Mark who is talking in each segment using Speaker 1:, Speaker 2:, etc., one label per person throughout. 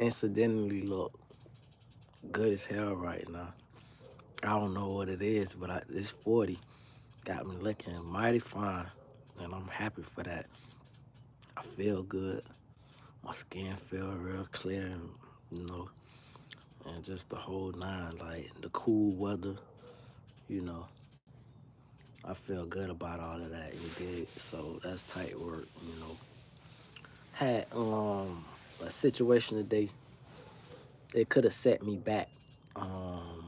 Speaker 1: coincidentally look good as hell right now. I don't know what it is, but this 40 got me looking mighty fine, and I'm happy for that. I feel good. My skin feel real clear, and you know, and just the whole nine, like the cool weather, you know. I feel good about all of that. You did so that's tight work, you know. Had a situation today. It could have set me back. Um,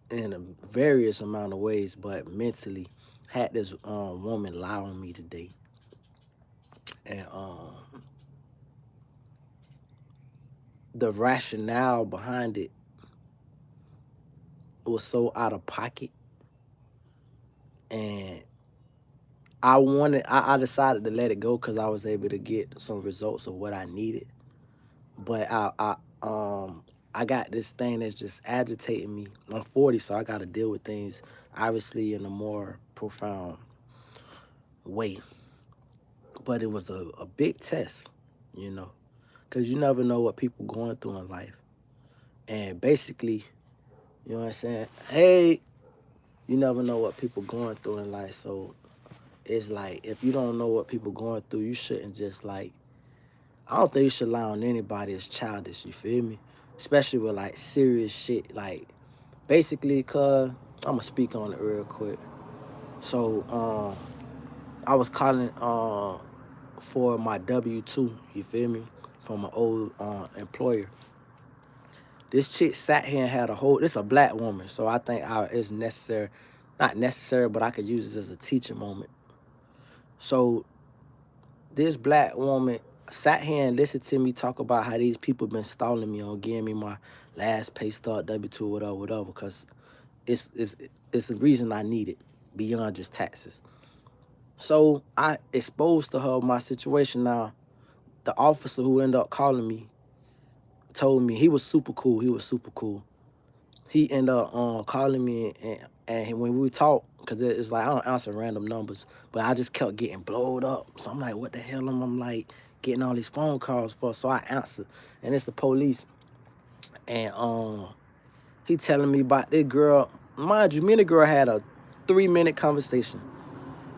Speaker 1: in a various amount of ways, but mentally had this woman lie on me today, and the rationale behind it was so out of pocket, and I decided to let it go because I was able to get some results of what I needed, but I got this thing that's just agitating me. I'm 40, so I got to deal with things obviously in a more profound way, but it was a big test, you know, because you never know what people going through in life. And basically, you know what I'm saying? Hey, you never know what people going through in life. So it's like, if you don't know what people going through, you shouldn't just like, I don't think you should lie on anybody as childish, you feel me? Especially with like serious shit. Like basically, cuz, I'm gonna speak on it real quick. So I was calling for my W-2, you feel me? From an old employer. This chick sat here and had a whole, this a black woman, so I think it's necessary, not necessary, but I could use this as a teaching moment. So this black woman sat here and listened to me talk about how these people been stalling me on giving me my last pay start, W-2, whatever, whatever, because it's, it's, it's the reason I need it beyond just taxes. So I exposed to her my situation. Now, the officer who ended up calling me told me he was super cool. He was super cool. He ended up calling me, and when we talked, because it's like I don't answer random numbers, but I just kept getting blowed up. So I'm like, what the hell am I like getting all these phone calls for? So I answered, and it's the police. And he telling me about this girl. Mind you, me and the girl had a 3-minute conversation.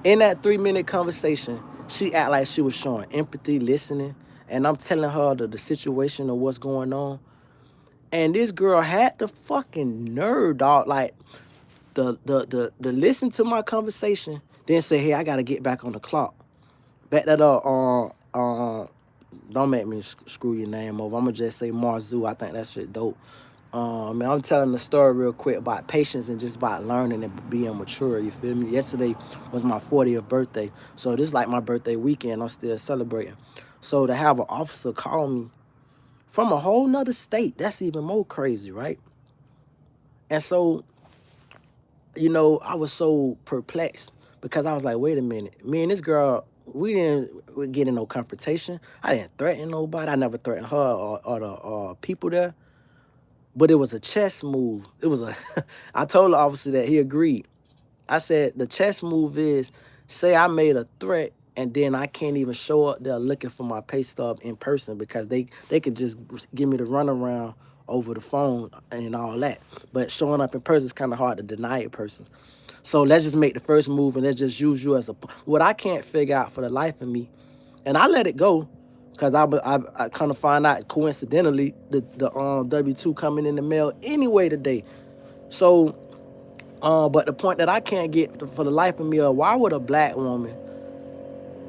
Speaker 1: In that 3-minute conversation, she act like she was showing empathy, listening, and I'm telling her the situation of what's going on. And this girl had the fucking nerve, dog. Like the listen to my conversation, then say, "Hey, I gotta get back on the clock." Back that up. Don't make me screw your name over. I'm gonna just say Marzu. I think that shit dope. Man, I'm telling the story real quick about patience and just about learning and being mature. You feel me? Yesterday was my 40th birthday, so this is like my birthday weekend. I'm still celebrating. So to have an officer call me from a whole nother state, that's even more crazy, right? And so, you know, I was so perplexed because I was like, wait a minute. Me and this girl, we get in no confrontation. I didn't threaten nobody. I never threatened her or the people there. But it was a chess move. It was a, I told the officer that, he agreed. I said, the chess move is, say I made a threat and then I can't even show up there looking for my pay stub in person because they could just give me the runaround over the phone and all that. But showing up in person is kind of hard to deny a person. So let's just make the first move and let's just use you as a, what I can't figure out for the life of me. And I let it go because I kind of find out coincidentally the W-2 coming in the mail anyway today. So, but the point that I can't get for the life of me is, why would a black woman,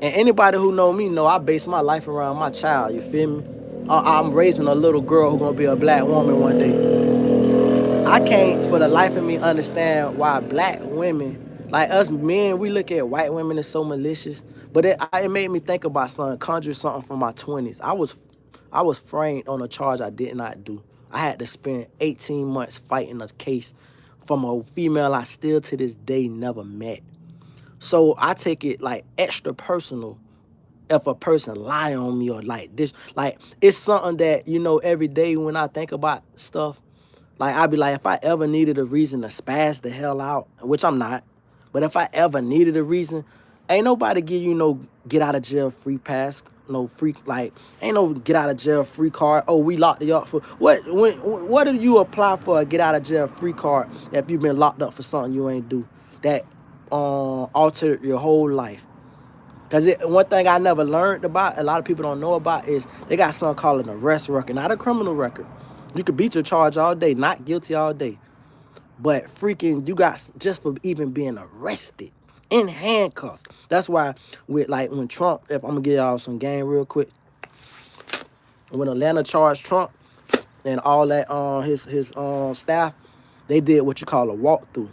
Speaker 1: and anybody who know me know I base my life around my child, you feel me? I'm raising a little girl who's gonna be a black woman one day. I can't for the life of me understand why black women, like us men, we look at white women as so malicious. But it made me think about something, conjure something from my 20s. I was framed on a charge I did not do. I had to spend 18 months fighting a case from a female I still to this day never met. So I take it like extra personal if a person lie on me or like this. Like it's something that, you know, every day when I think about stuff, like I'd be like, if I ever needed a reason to spaz the hell out, which I'm not, but if I ever needed a reason, ain't nobody give you no get out of jail free pass. no free, like, ain't no get out of jail free card. Oh, we locked you up for what? What do you apply for a get out of jail free card if you've been locked up for something you ain't do that altered your whole life? Because one thing I never learned about, a lot of people don't know about, is they got something called an arrest record, not a criminal record. You could beat your charge all day, not guilty all day. But freaking, you got just for even being arrested in handcuffs. That's why with like when Trump, if I'm gonna give y'all some game real quick, when Atlanta charged Trump and all that his staff, they did what you call a walkthrough.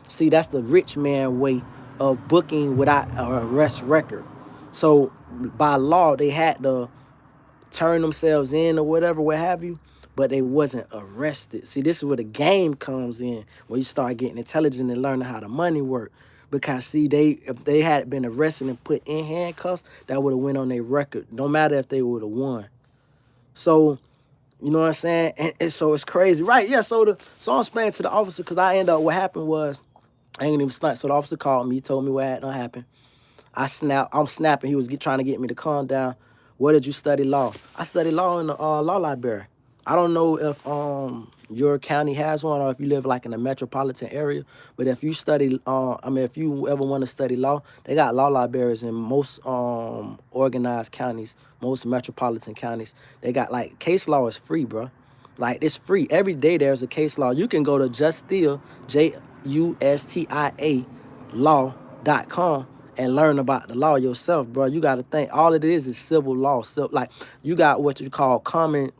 Speaker 1: See, that's the rich man way of booking without an arrest record. So by law, they had to turn themselves in or whatever, what have you, but they wasn't arrested. See, this is where the game comes in, where you start getting intelligent and learning how the money work. Because see, if they had been arrested and put in handcuffs, that would have went on their record, no matter if they would have won. So, you know what I'm saying? And so it's crazy. Right, yeah, so I'm explaining to the officer, because I ended up, what happened was, I ain't even stunt. So the officer called me, he told me what had done happened. I'm snapping. He was trying to get me to calm down. Where did you study law? I studied law in the law library. I don't know if your county has one or if you live like in a metropolitan area, but if you study, if you ever want to study law, they got law libraries in most organized counties, most metropolitan counties. They got like case law is free, bro. Like it's free. Every day there's a case law. You can go to Justia, JUSTIA law.com and learn about the law yourself, bro. You got to think all it is civil law. So like you got what you call common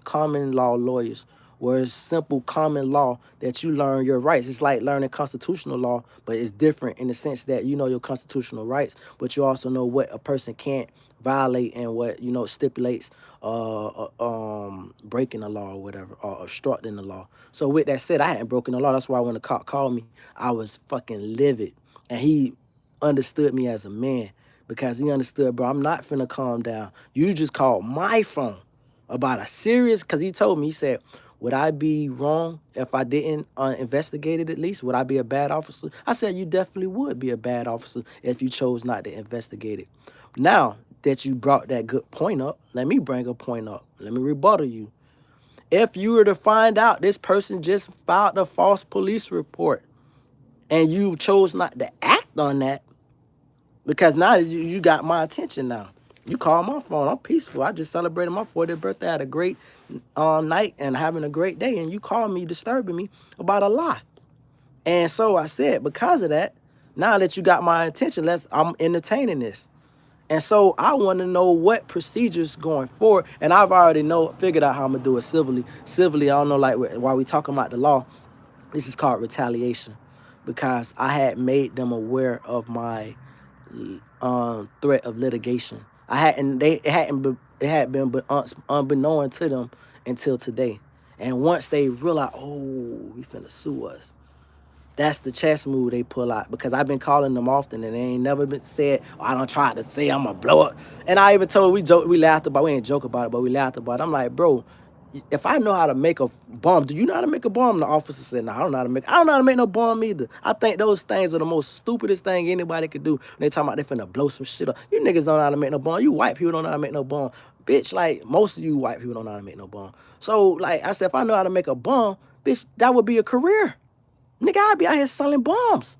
Speaker 1: law lawyers, where it's simple common law that you learn your rights. It's like learning constitutional law, but it's different in the sense that you know your constitutional rights, but you also know what a person can't violate and what, you know, stipulates breaking the law or whatever, or obstructing the law. So with that said, I hadn't broken the law. That's why when the cop called me, I was fucking livid. And he understood me as a man, because he understood, bro, I'm not finna calm down. You just called my phone about a serious, because he told me, he said, would I be wrong if I didn't investigate it at least? Would I be a bad officer? I said, you definitely would be a bad officer if you chose not to investigate it. Now that you brought that good point up, let me bring a point up. Let me rebuttal you. If you were to find out this person just filed a false police report and you chose not to act on that, because now you got my attention now. You call my phone. I'm peaceful. I just celebrated my 40th birthday. I had a great night and having a great day. And you call me disturbing me about a lie. And so I said, because of that, now that you got my attention, I'm entertaining this. And so I want to know what procedures going forward. And I've already figured out how I'm going to do it civilly. Civilly, I don't know, like while we talking about the law, this is called retaliation. Because I had made them aware of my threat of litigation. It had been unbeknown to them until today. And once they realized, oh, he finna sue us, that's the chess move they pull out. Because I've been calling them often and they ain't never been said, oh, I don't try to say I'm gonna blow up. And I even told, we laughed about, we ain't joke about it, but we laughed about it. I'm like, bro, if I know how to make a bomb, do you know how to make a bomb? The officer said, no, I don't know how to make no bomb either. I think those things are the most stupidest thing anybody could do. When they talking about they finna blow some shit up. You niggas don't know how to make no bomb. You white people don't know how to make no bomb. Bitch, like, most of you white people don't know how to make no bomb. So, like, I said, if I know how to make a bomb, bitch, that would be a career. Nigga, I'd be out here selling bombs.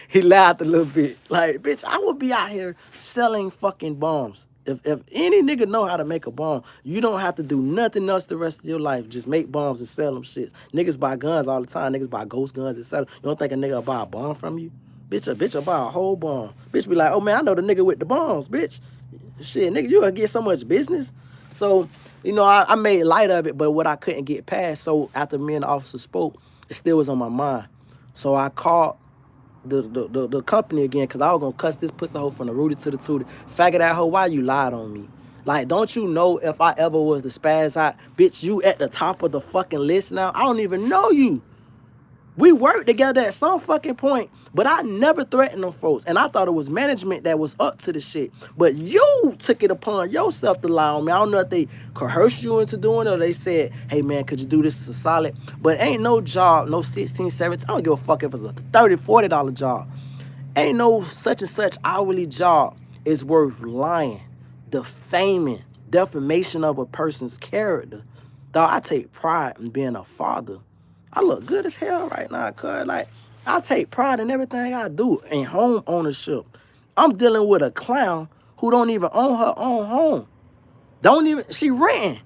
Speaker 1: He laughed a little bit. Like, bitch, I would be out here selling fucking bombs. If any nigga know how to make a bomb, you don't have to do nothing else the rest of your life. Just make bombs and sell them shits. Niggas buy guns all the time. Niggas buy ghost guns and sell them. You don't think a nigga will buy a bomb from you? Bitch, will buy a whole bomb. Bitch be like, oh man, I know the nigga with the bombs, bitch. Shit, nigga, you gonna get so much business. So, you know, I made light of it, but what I couldn't get past, so after me and the officer spoke, it still was on my mind. So I called the company again, because I was gonna cuss this pussy hoe from the rooty to the tooty. Faggot that hoe, why you lied on me? Like, don't you know if I ever was the spaz out, bitch, you at the top of the fucking list now? I don't even know you. We worked together at some fucking point, but I never threatened them folks. And I thought it was management that was up to the shit. But you took it upon yourself to lie on me. I don't know if they coerced you into doing it or they said, hey, man, could you do this as a solid? But ain't no job, no 16, 17. I don't give a fuck if it's a $30, $40 job. Ain't no such and such hourly job is worth lying, defaming, defamation of a person's character. Dog, I take pride in being a father. I look good as hell right now, cuz. Like, I take pride in everything I do in home ownership. I'm dealing with a clown who don't even own her own home. Don't even, she renting.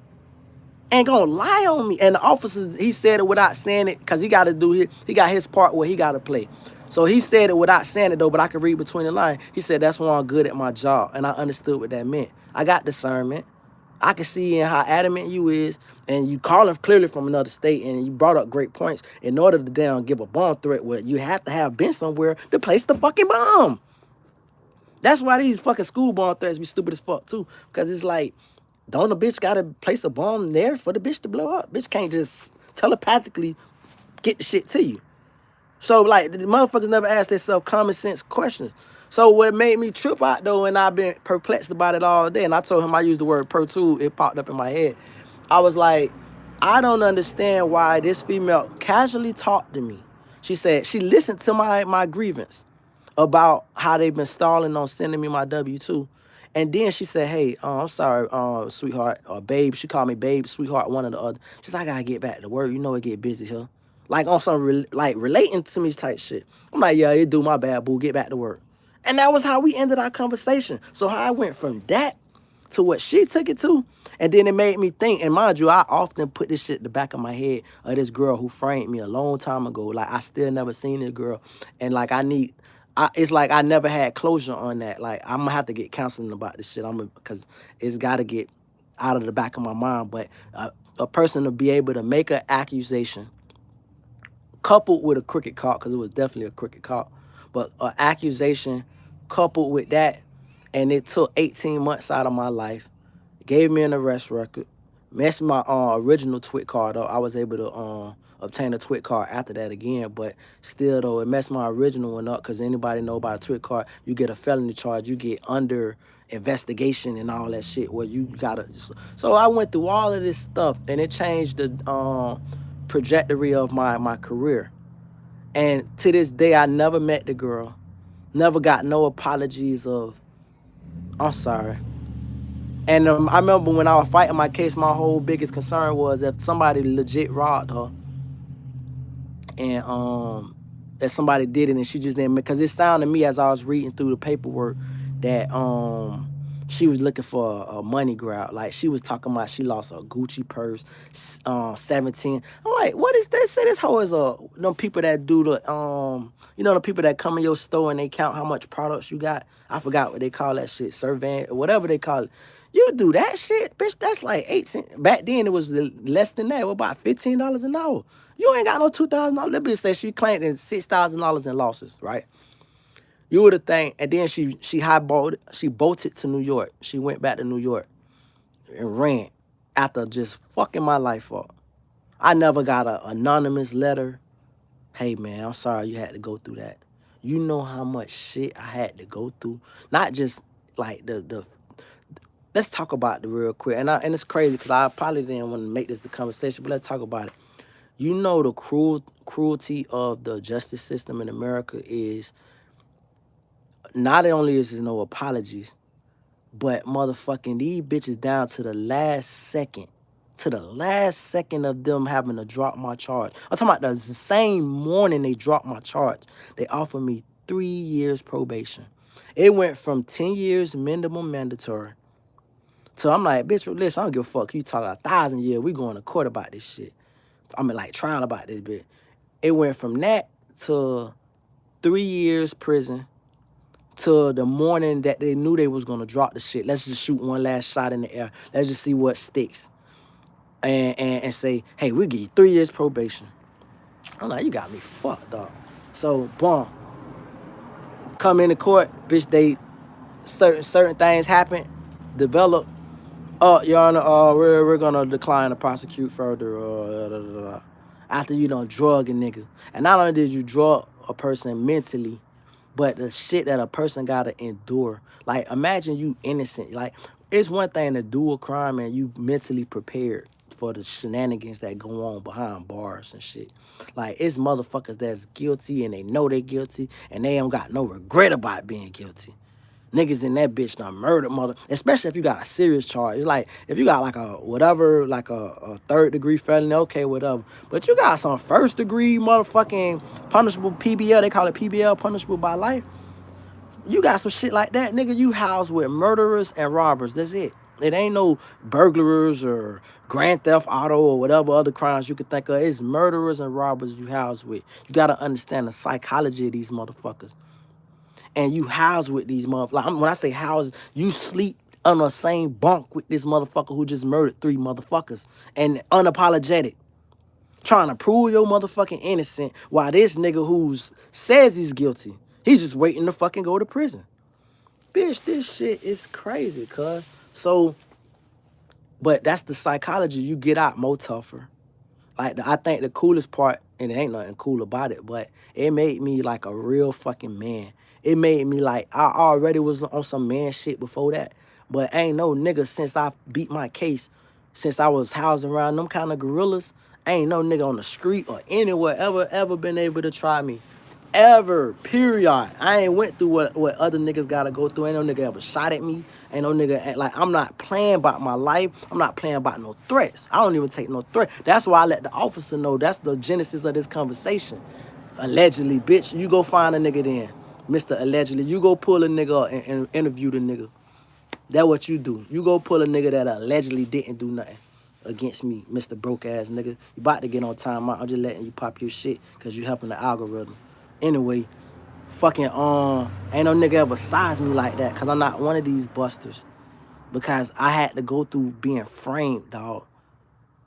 Speaker 1: Ain't gonna lie on me. And the officer, he said it without saying it, because he got to do his, he got his part where he got to play. So he said it without saying it though, but I could read between the lines. He said, that's why I'm good at my job. And I understood what that meant. I got discernment. I can see in how adamant you is, and you calling clearly from another state, and you brought up great points in order to down give a bomb threat where you have to have been somewhere to place the fucking bomb. That's why these fucking school bomb threats be stupid as fuck too. Because it's like, don't a bitch gotta place a bomb there for the bitch to blow up? Bitch can't just telepathically get the shit to you. So like the motherfuckers never ask themselves common sense questions. So what made me trip out though, and I've been perplexed about it all day, and I told him I used the word pro too, it popped up in my head. I was like, I don't understand why this female casually talked to me. She said she listened to my grievance about how they've been stalling on sending me my W-2. And then she said, hey, I'm sorry, sweetheart, or babe. She called me babe, sweetheart, one or the other. She's like, I gotta get back to work. You know it get busy here. Like on some, like relating to me type shit. I'm like, yeah, it do, my bad, boo, get back to work. And that was how we ended our conversation. So how I went from that to what she took it to, and then it made me think. And mind you, I often put this shit in the back of my head of this girl who framed me a long time ago. Like I still never seen this girl, and like it's like I never had closure on that. Like I'm gonna have to get counseling about this shit. Because it's got to get out of the back of my mind. But a person to be able to make an accusation coupled with a crooked cop, because it was definitely a crooked cop, but an accusation coupled with that, and it took 18 months out of my life, gave me an arrest record, messed my original twit card up. I was able to obtain a twit card after that again, but still though, it messed my original one up, because anybody know about a twit card, you get a felony charge, you get under investigation and all that shit where you gotta. So I went through all of this stuff, and it changed the trajectory of my career. And to this day, I never met the girl, never got no apologies of, I'm sorry. And I remember when I was fighting my case, my whole biggest concern was if somebody legit robbed her, and that somebody did it and she just didn't, because it sounded to me as I was reading through the paperwork that she was looking for a money grab. Like she was talking about she lost a Gucci purse, 17. I'm like, what is this? Say this hoe is them people that do the the people that come in your store and they count how much products you got. I forgot what they call that shit, surveying or whatever they call it. You do that shit, bitch. That's like 18. Back then it was less than that. What about $15 an hour? You ain't got no $2,000. That bitch said she claimed $6,000 in losses, right? You would have think, and then she bolted to New York. She went back to New York and ran after just fucking my life up. I never got an anonymous letter. Hey man, I'm sorry you had to go through that. You know how much shit I had to go through. Not just like the let's talk about it real quick. And it's crazy because I probably didn't want to make this the conversation, but let's talk about it. You know the cruelty of the justice system in America is not only is there no apologies, but motherfucking these bitches down to the last second. To the last second of them having to drop my charge. I'm talking about the same morning they dropped my charge. They offered me 3 years probation. It went from 10 years minimum mandatory. So I'm like, bitch, listen, I don't give a fuck. You talk 1,000 years, we going to court about this shit. I mean, like, trial about this bitch. It went from that to 3 years prison to the morning that they knew they was going to drop the shit. Let's just shoot one last shot in the air. Let's just see what sticks. And say, hey, we'll give you 3 years probation. I'm like, you got me fucked up. So, boom. Come into court, bitch, they certain things happen, develop. Your Honor, we're gonna decline to prosecute further. After you done drug a nigga, and not only did you drug a person mentally, but the shit that a person gotta endure. Like imagine you innocent. Like it's one thing to do a crime and you mentally prepared for the shenanigans that go on behind bars and shit. Like it's motherfuckers that's guilty and they know they're guilty and they don't got no regret about being guilty. Niggas in that bitch done murdered mother, especially if you got a serious charge. It's like if you got like a whatever, like a third degree felony, okay, whatever. But you got some first degree motherfucking punishable PBL, they call it PBL, punishable by life. You got some shit like that, nigga. You house with murderers and robbers. That's it. It ain't no burglars or grand theft auto or whatever other crimes you could think of. It's murderers and robbers you house with. You gotta understand the psychology of these motherfuckers. And you house with these motherfuckers. Like, when I say house, you sleep on the same bunk with this motherfucker who just murdered 3 motherfuckers and unapologetic. Trying to prove your motherfucking innocent while this nigga who says he's guilty, he's just waiting to fucking go to prison. Bitch, this shit is crazy, cuz. So, but that's the psychology. You get out more tougher. Like, I think the coolest part, and it ain't nothing cool about it, but it made me like a real fucking man. It made me like, I already was on some man shit before that, but ain't no nigga since I beat my case, since I was housed around them kind of gorillas, ain't no nigga on the street or anywhere ever been able to try me. Ever, period. I ain't went through what other niggas gotta go through. Ain't no nigga ever shot at me. Ain't no nigga, like, I'm not playing about my life. I'm not playing about no threats. I don't even take no threat. That's why I let the officer know. That's the genesis of this conversation. Allegedly, bitch, you go find a nigga then. Mr. Allegedly, you go pull a nigga up and interview the nigga. That what you do. You go pull a nigga that allegedly didn't do nothing against me, Mr. Broke ass nigga. You about to get on time out. I'm just letting you pop your shit because you helping the algorithm. Anyway, fucking ain't no nigga ever sized me like that because I'm not one of these busters. Because I had to go through being framed, dog.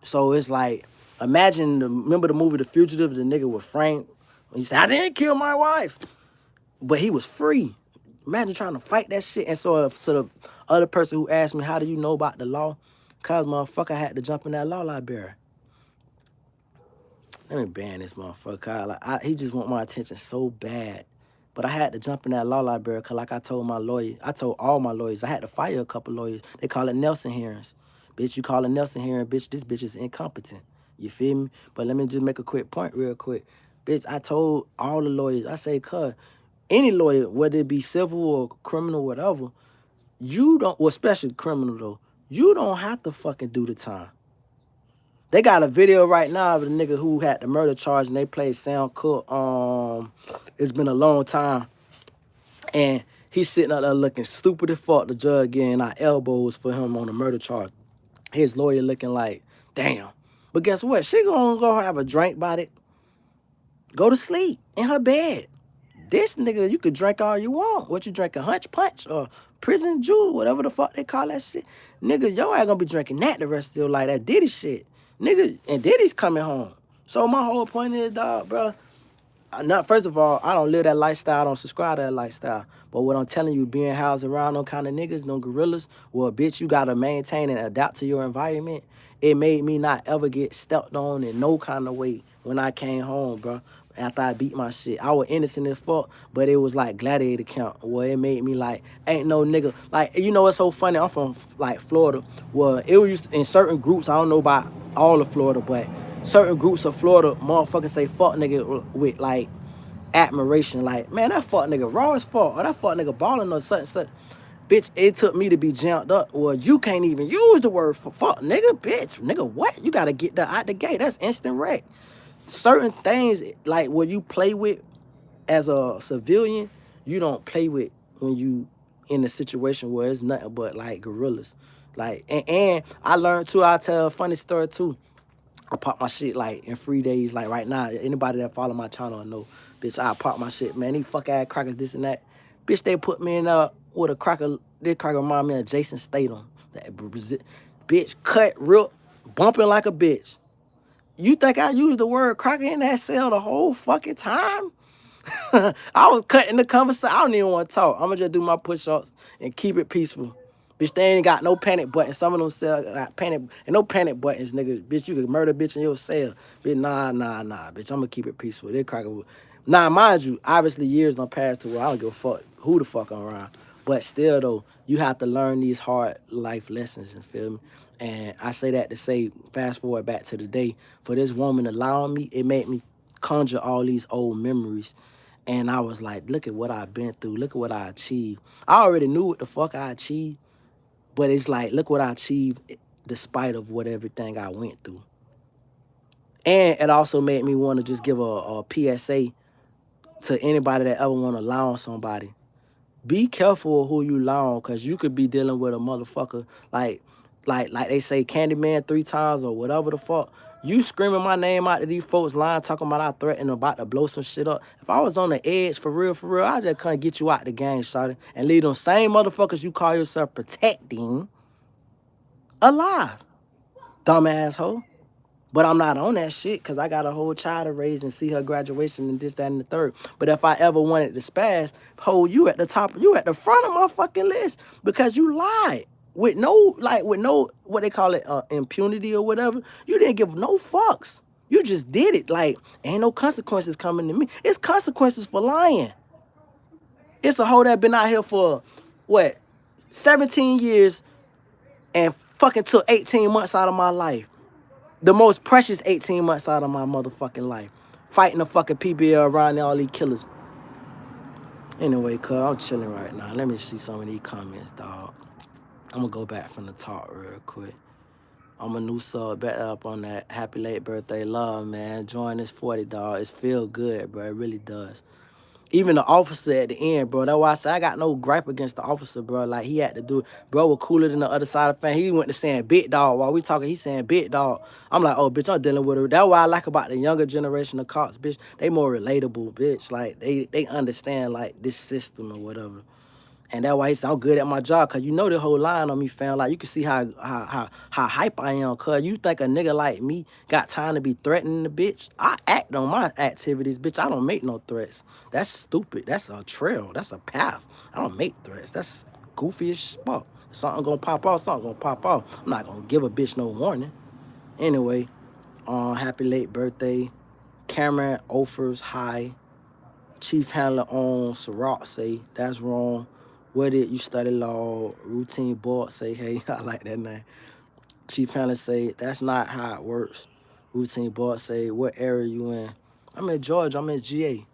Speaker 1: So it's like, imagine, remember the movie The Fugitive? The nigga was framed. He said, I didn't kill my wife. But he was free. Imagine trying to fight that shit. And so to the other person who asked me, how do you know about the law? Because, motherfucker, I had to jump in that law library. Let me ban this motherfucker. Like, he just want my attention so bad. But I had to jump in that law library because, like I told my lawyer, I told all my lawyers, I had to fire a couple lawyers. They call it Nelson hearings. Bitch, you call it Nelson hearing, bitch, this bitch is incompetent. You feel me? But let me just make a quick point real quick. Bitch, I told all the lawyers, I say, cuz, any lawyer, whether it be civil or criminal, whatever, you don't, well, especially criminal though, you don't have to fucking do the time. They got a video right now of the nigga who had the murder charge and they played Sam Cooke. It's been a long time. And he's sitting up there looking stupid as fuck. The judge getting our elbows for him on the murder charge. His lawyer looking like, damn. But guess what? She gonna go have a drink about it. Go to sleep in her bed. This nigga, you could drink all you want. What you drinking, Hunch Punch or Prison Jewel, whatever the fuck they call that shit. Nigga, your ass gonna be drinking that the rest of your life, that Diddy shit. Nigga, and Diddy's coming home. So my whole point is, dog, bro, first of all, I don't live that lifestyle. I don't subscribe to that lifestyle. But what I'm telling you, being housed around them kind of niggas, them gorillas, well, bitch, you got to maintain and adapt to your environment. It made me not ever get stepped on in no kind of way when I came home, bro. After I beat my shit. I was innocent as fuck, but it was like gladiator camp. Well, it made me like, ain't no nigga. Like, you know what's so funny? I'm from, like, Florida. Well, it was in certain groups, I don't know about all of Florida, but certain groups of Florida, motherfuckers say fuck nigga with, like, admiration. Like, man, that fuck nigga raw as fuck. Or that fuck nigga balling or such, such. Bitch, it took me to be jumped up. Well, you can't even use the word for fuck, nigga, bitch. Nigga, what? You gotta get that out the gate. That's instant wreck. Certain things, like, what you play with as a civilian, you don't play with when you in a situation where it's nothing but, like, gorillas. Like, and I learned, too, I'll tell a funny story, too. I pop my shit, like, in 3 days. Like, right now, anybody that follow my channel know, bitch, I pop my shit, man. These fuck-ass crackers, this and that. Bitch, they put me in with a cracker. This cracker remind me of Jason Statham. That bitch cut real, bumping like a bitch. You think I used the word cracker in that cell the whole fucking time? I was cutting the conversation. I don't even want to talk. I'm going to just do my push-ups and keep it peaceful. Bitch, they ain't got no panic buttons. Some of them still got panic, and no panic buttons, nigga. Bitch, you could murder a bitch in your cell. Bitch, nah, bitch. I'm going to keep it peaceful. They cracker. Now, mind you, obviously years done passed to where I don't give a fuck who the fuck I'm around. But still, though, you have to learn these hard life lessons, you feel me? And I say that to say, fast forward back to the day, for this woman allowing me, it made me conjure all these old memories. And I was like, look at what I've been through. Look at what I achieved. I already knew what the fuck I achieved, but it's like, look what I achieved despite of what everything I went through. And it also made me want to just give a PSA to anybody that ever want to lie on somebody. Be careful of who you lie on, cause you could be dealing with a motherfucker like like they say Candyman 3 times or whatever the fuck. You screaming my name out to these folks lying, talking about I threatened about to blow some shit up. If I was on the edge for real, I just couldn't get you out the game, shawty, and leave them same motherfuckers you call yourself protecting alive. Dumb asshole. But I'm not on that shit because I got a whole child to raise and see her graduation and this, that, and the third. But if I ever wanted to spaz, you at the top, you at the front of my fucking list because you lied with no, what they call it, impunity or whatever. You didn't give no fucks. You just did it. Like, ain't no consequences coming to me. It's consequences for lying. It's a hoe that been out here for, what, 17 years and fucking took 18 months out of my life. The most precious 18 months out of my motherfucking life. Fighting the fucking PBL around all these killers. Anyway, cuz, I'm chilling right now. Let me see some of these comments, dog. I'm gonna go back from the top real quick. I'm a new sub, back up on that. Happy late birthday, love, man. Join this 40, dog. It feel good, bro. It really does. Even the officer at the end, bro. That's why I say I got no gripe against the officer, bro. Like, he had to do it. Bro was cooler than the other side of the fan. He went to saying big dog. While we talking, he saying big dog. I'm like, oh, bitch, I'm dealing with her. That's what I like about the younger generation of cops, bitch. They more relatable, bitch. Like, they understand, like, this system or whatever. And that's why he said I'm good at my job, cause you know the whole line on me, fam. Like, you can see how hype I am, cuz you think a nigga like me got time to be threatening the bitch? I act on my activities, bitch. I don't make no threats. That's stupid. That's a trail. That's a path. I don't make threats. That's goofy as fuck. Something gonna pop off, something gonna pop off. I'm not gonna give a bitch no warning. Anyway, happy late birthday. Cameron offers high. Chief handler on Ciroc say, that's wrong. What did you study law? Routine board say, hey, I like that name. Chief handler say, that's not how it works. Routine board say, what area you in? I'm in Georgia, I'm in GA.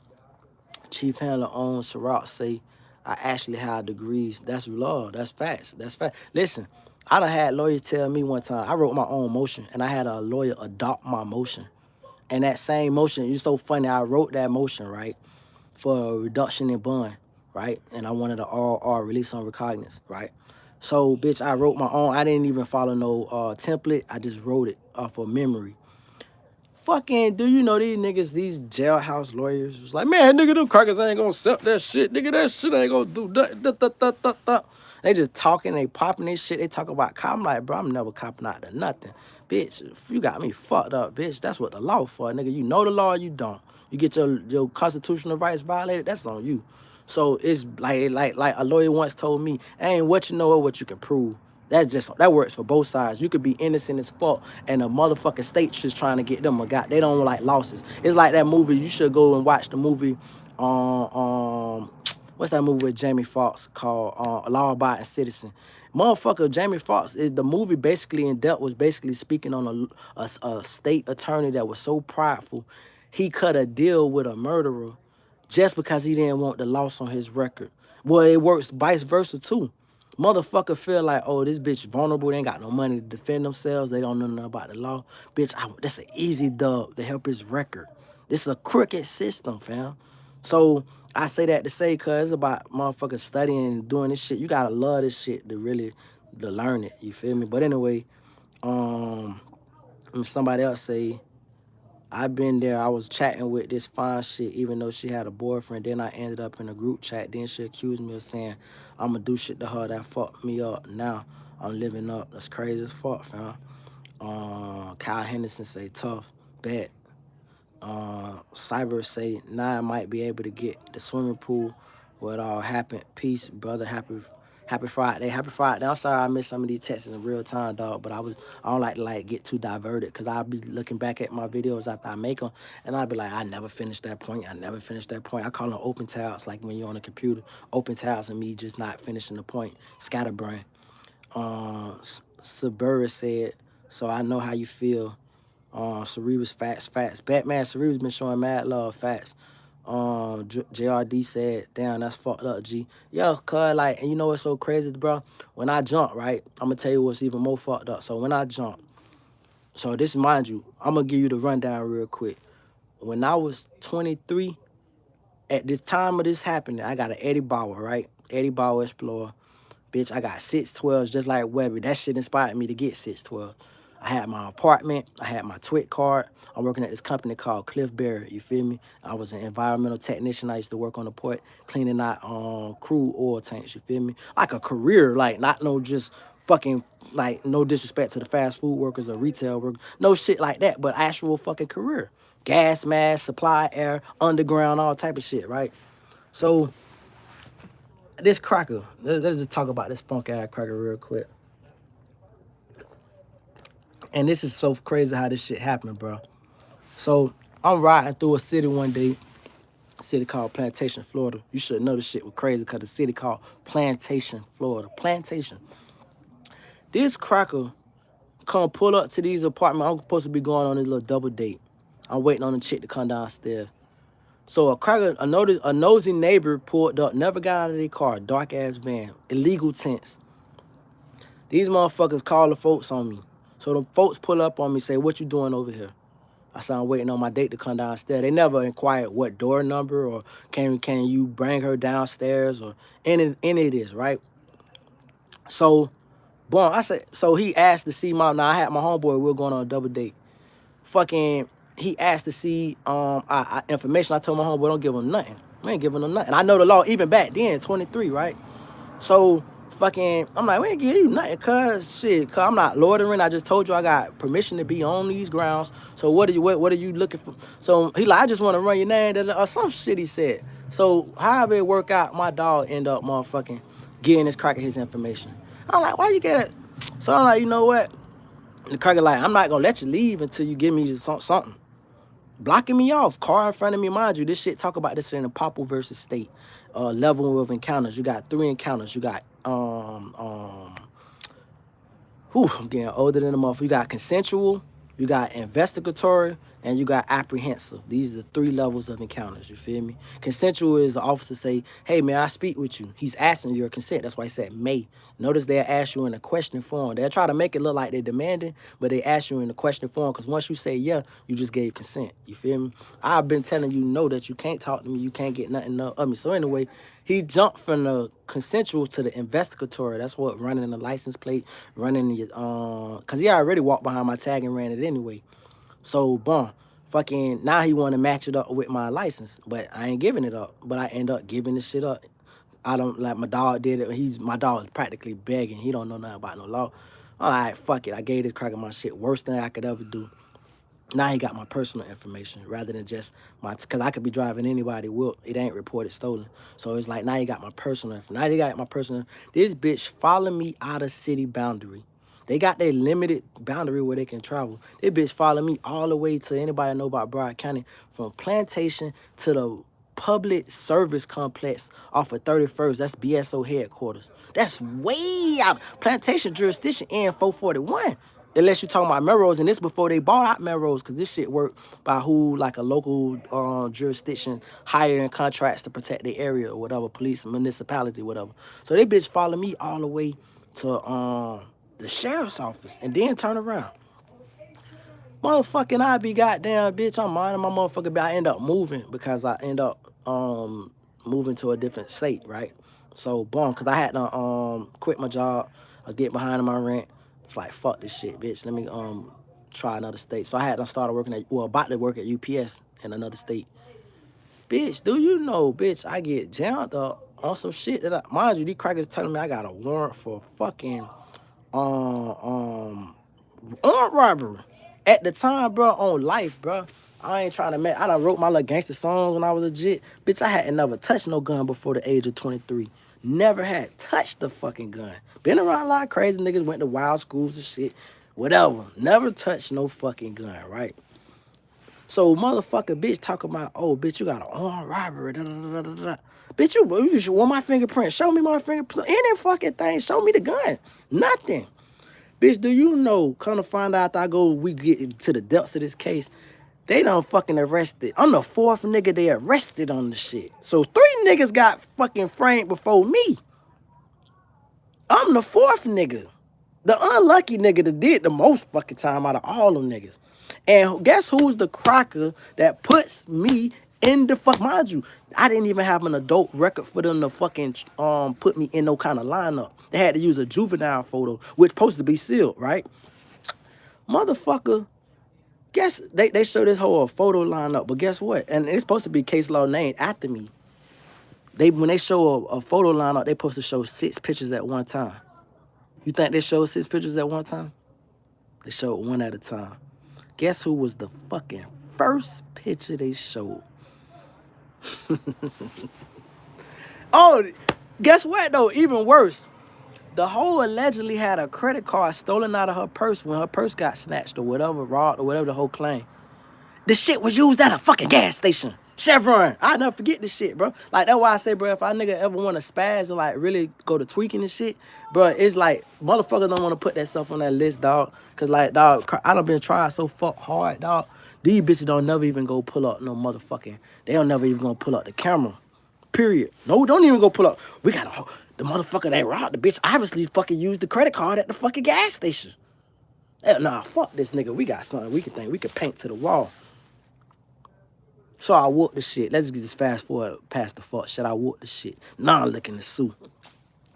Speaker 1: Chief handler on Ciroc say, I actually have degrees. That's law, that's facts, that's fact. Listen, I done had lawyers tell me one time, I wrote my own motion and I had a lawyer adopt my motion. And that same motion, it's so funny, I wrote that motion, right? For a reduction in bond, right? And I wanted an RR, release on recognizance, right? So, bitch, I wrote my own. I didn't even follow no template. I just wrote it off of memory. Fucking, do you know these niggas, these jailhouse lawyers, was like, man, nigga, them crackers ain't gonna accept that shit. Nigga, that shit ain't gonna do that. They just talking, they popping this shit. They talk about cop. I'm like, bro, I'm never copping out to nothing. Bitch, if you got me fucked up, bitch, that's what the law for, nigga. You know the law or you don't. You get your constitutional rights violated, that's on you. So it's like a lawyer once told me, ain't what you know or what you can prove. That works for both sides. You could be innocent as fuck, and the motherfucking state's just trying to get them a guy. They don't like losses. It's like that movie. You should go and watch the movie. What's that movie with Jamie Foxx called Law Abiding Citizen? Motherfucker, Jamie Foxx is the movie basically in depth was basically speaking on a state attorney that was so prideful, he cut a deal with a murderer just because he didn't want the loss on his record. Well, it works vice versa too. Motherfucker feel like, oh, this bitch vulnerable. They ain't got no money to defend themselves. They don't know nothing about the law. Bitch, that's an easy dub to help his record. This is a crooked system, fam. So I say that to say, cuz it's about motherfuckers studying and doing this shit. You gotta love this shit to really to learn it. You feel me? But anyway, somebody else say, I've been there. I was chatting with this fine shit, even though she had a boyfriend. Then I ended up in a group chat. Then she accused me of saying I'ma do shit to her that fucked me up. Now I'm living up. That's crazy as fuck, fam. Kyle Henderson say tough, bet. Cyber say now I might be able to get the swimming pool where it all happened. Peace, brother. Happy Friday. Happy Friday. I'm sorry I missed some of these texts in real time, dog. But I don't like to get too diverted because I'll be looking back at my videos after I make them and I'll be like, I never finished that point. I never finished that point. I call them open tabs, like when you're on a computer, open tabs and me just not finishing the point. Scatterbrain. Suburus said, so I know how you feel. Cerebus facts. Batman Cerebus been showing mad love facts. JRD said, damn, that's fucked up, G. Yo, cuz, like, and you know what's so crazy, bro? When I jump, right, I'm gonna tell you what's even more fucked up. So when I jump, so this, mind you, I'm gonna give you the rundown real quick. When I was 23, at this time of this happening, I got an Eddie Bauer, right? Eddie Bauer Explorer. Bitch, I got 612s just like Webby. That shit inspired me to get 612. I had my apartment. I had my TWIC card. I'm working at this company called Cliff Barrett. You feel me? I was an environmental technician. I used to work on the port, cleaning out crude oil tanks. You feel me? Like a career, like not no just fucking, like, no disrespect to the fast food workers or retail workers. No shit like that, but actual fucking career. Gas mask, supply air, underground, all type of shit, right? So this cracker, let's just talk about this funk ass cracker real quick. And this is so crazy how this shit happened, bro. So I'm riding through a city one day, a city called Plantation, Florida. You should know this shit was crazy because the city called Plantation, Florida. Plantation. This cracker come pull up to these apartments. I'm supposed to be going on this little double date. I'm waiting on the chick to come downstairs. So a nosy neighbor pulled up, never got out of their car, dark ass van, illegal tents. These motherfuckers call the folks on me. So the folks pull up on me, say, what you doing over here? I said, I'm waiting on my date to come downstairs. They never inquired what door number or can you bring her downstairs or any of this, right? So, boom, I said, so he asked to see now I had my homeboy, we were going on a double date. Fucking, he asked to see information. I told my homeboy, don't give him nothing. I ain't giving him nothing. I know the law even back then, 23, right? So fucking, I'm like, we ain't give you nothing, cuz I'm not loitering. I just told you I got permission to be on these grounds. So what are you looking for? So he like, I just want to run your name or some shit he said. So however it work out, my dog end up motherfucking getting this cracker his information. I'm like, why you get it? So I'm like, you know what? The cracker like, I'm not gonna let you leave until you give me something. Blocking me off, car in front of me, mind you. This shit talk about this in the Popple versus State level of encounters. You got 3 encounters. You got I'm getting older than a motherfucker. You got consensual, you got investigatory, and you got apprehensive. These are the 3 levels of encounters, you feel me? Consensual is the officer say, hey, may I speak with you? He's asking your consent. That's why he said may. Notice they'll ask you in a question form. They'll try to make it look like they're demanding, but they ask you in the question form because once you say yeah, you just gave consent. You feel me? I've been telling you no that you can't talk to me, you can't get nothing of me. So anyway, he jumped from the consensual to the investigatory. That's what running the license plate, running the cause he already walked behind my tag and ran it anyway. So boom, fucking now he want to match it up with my license, but I ain't giving it up. But I end up giving this shit up. I don't like my dog did it. My dog is practically begging. He don't know nothing about no law. I'm like, fuck it. I gave this cracker my shit. Worst thing I could ever do. Now he got my personal information rather than just because I could be driving anybody. It ain't reported stolen. So it's like, now you got my personal information. Now they got my personal. This bitch follow me out of city boundary. They got their limited boundary where they can travel. This bitch follow me all the way to anybody know about Broward County, from Plantation to the public service complex off of 31st. That's BSO headquarters. That's way out. Plantation jurisdiction in 441. Unless you're talking about Melrose, and this before they bought out Melrose, because this shit worked by who, like a local jurisdiction hiring contracts to protect the area or whatever, police, municipality, whatever. So they bitch follow me all the way to the sheriff's office and then turn around. Motherfucking I be goddamn bitch, I'm minding my motherfucking bitch. I end up moving because I end up moving to a different state, right? So boom, because I had to quit my job. I was getting behind on my rent. It's like, fuck this shit, bitch. Let me try another state. So I had to start working about to work at UPS in another state. Bitch, do you know, bitch, I get jammed up on some shit that mind you, these crackers telling me I got a warrant for fucking armed robbery. At the time, bro, on life, bro. I ain't trying to I done wrote my little gangster songs when I was legit. Bitch, I hadn't never touched no gun before the age of 23. Never had touched the fucking gun. Been around a lot of crazy niggas, went to wild schools and shit. Whatever. Never touched no fucking gun, right? So motherfucker bitch talking about, oh, bitch, you got an armed robbery. Da, da, da, da, da. Bitch, you want my fingerprint? Show me my fingerprint. Any fucking thing. Show me the gun. Nothing. Bitch, do you know, come to find out after we get into the depths of this case, They done fucking arrested. I'm the fourth nigga they arrested on the shit. So 3 niggas got fucking framed before me. I'm the fourth nigga. The unlucky nigga that did the most fucking time out of all them niggas. And guess who's the cracker that puts me in the fuck? Mind you, I didn't even have an adult record for them to fucking put me in no kind of lineup. They had to use a juvenile photo, which supposed to be sealed, right? Motherfucker, guess they show this whole photo lineup, but guess what? And it's supposed to be case law named after me. When they show a photo lineup, they supposed to show 6 pictures at one time. You think they showed 6 pictures at one time? They showed one at a time. Guess who was the fucking first picture they showed? Oh, guess what though? Even worse. The hoe allegedly had a credit card stolen out of her purse when her purse got snatched or whatever, robbed or whatever the whole claim. This shit was used at a fucking gas station. Chevron. I'll never forget this shit, bro. Like, that's why I say, bro, if I nigga ever want to spaz and, like, really go to tweaking and shit, bro, it's like, motherfuckers don't want to put that stuff on that list, dog. Because, like, dog, I done been trying so fuck hard, dog. These bitches don't never even go pull up no motherfucking, they don't never even gonna pull up the camera. Period. No, don't even go pull up. We got the motherfucker that robbed the bitch obviously fucking used the credit card at the fucking gas station. Hell nah, fuck this nigga. We got something we could paint to the wall. So I whooped the shit. Let's just fast forward past the fuck shit. I whooped the shit. Now I'm looking to sue.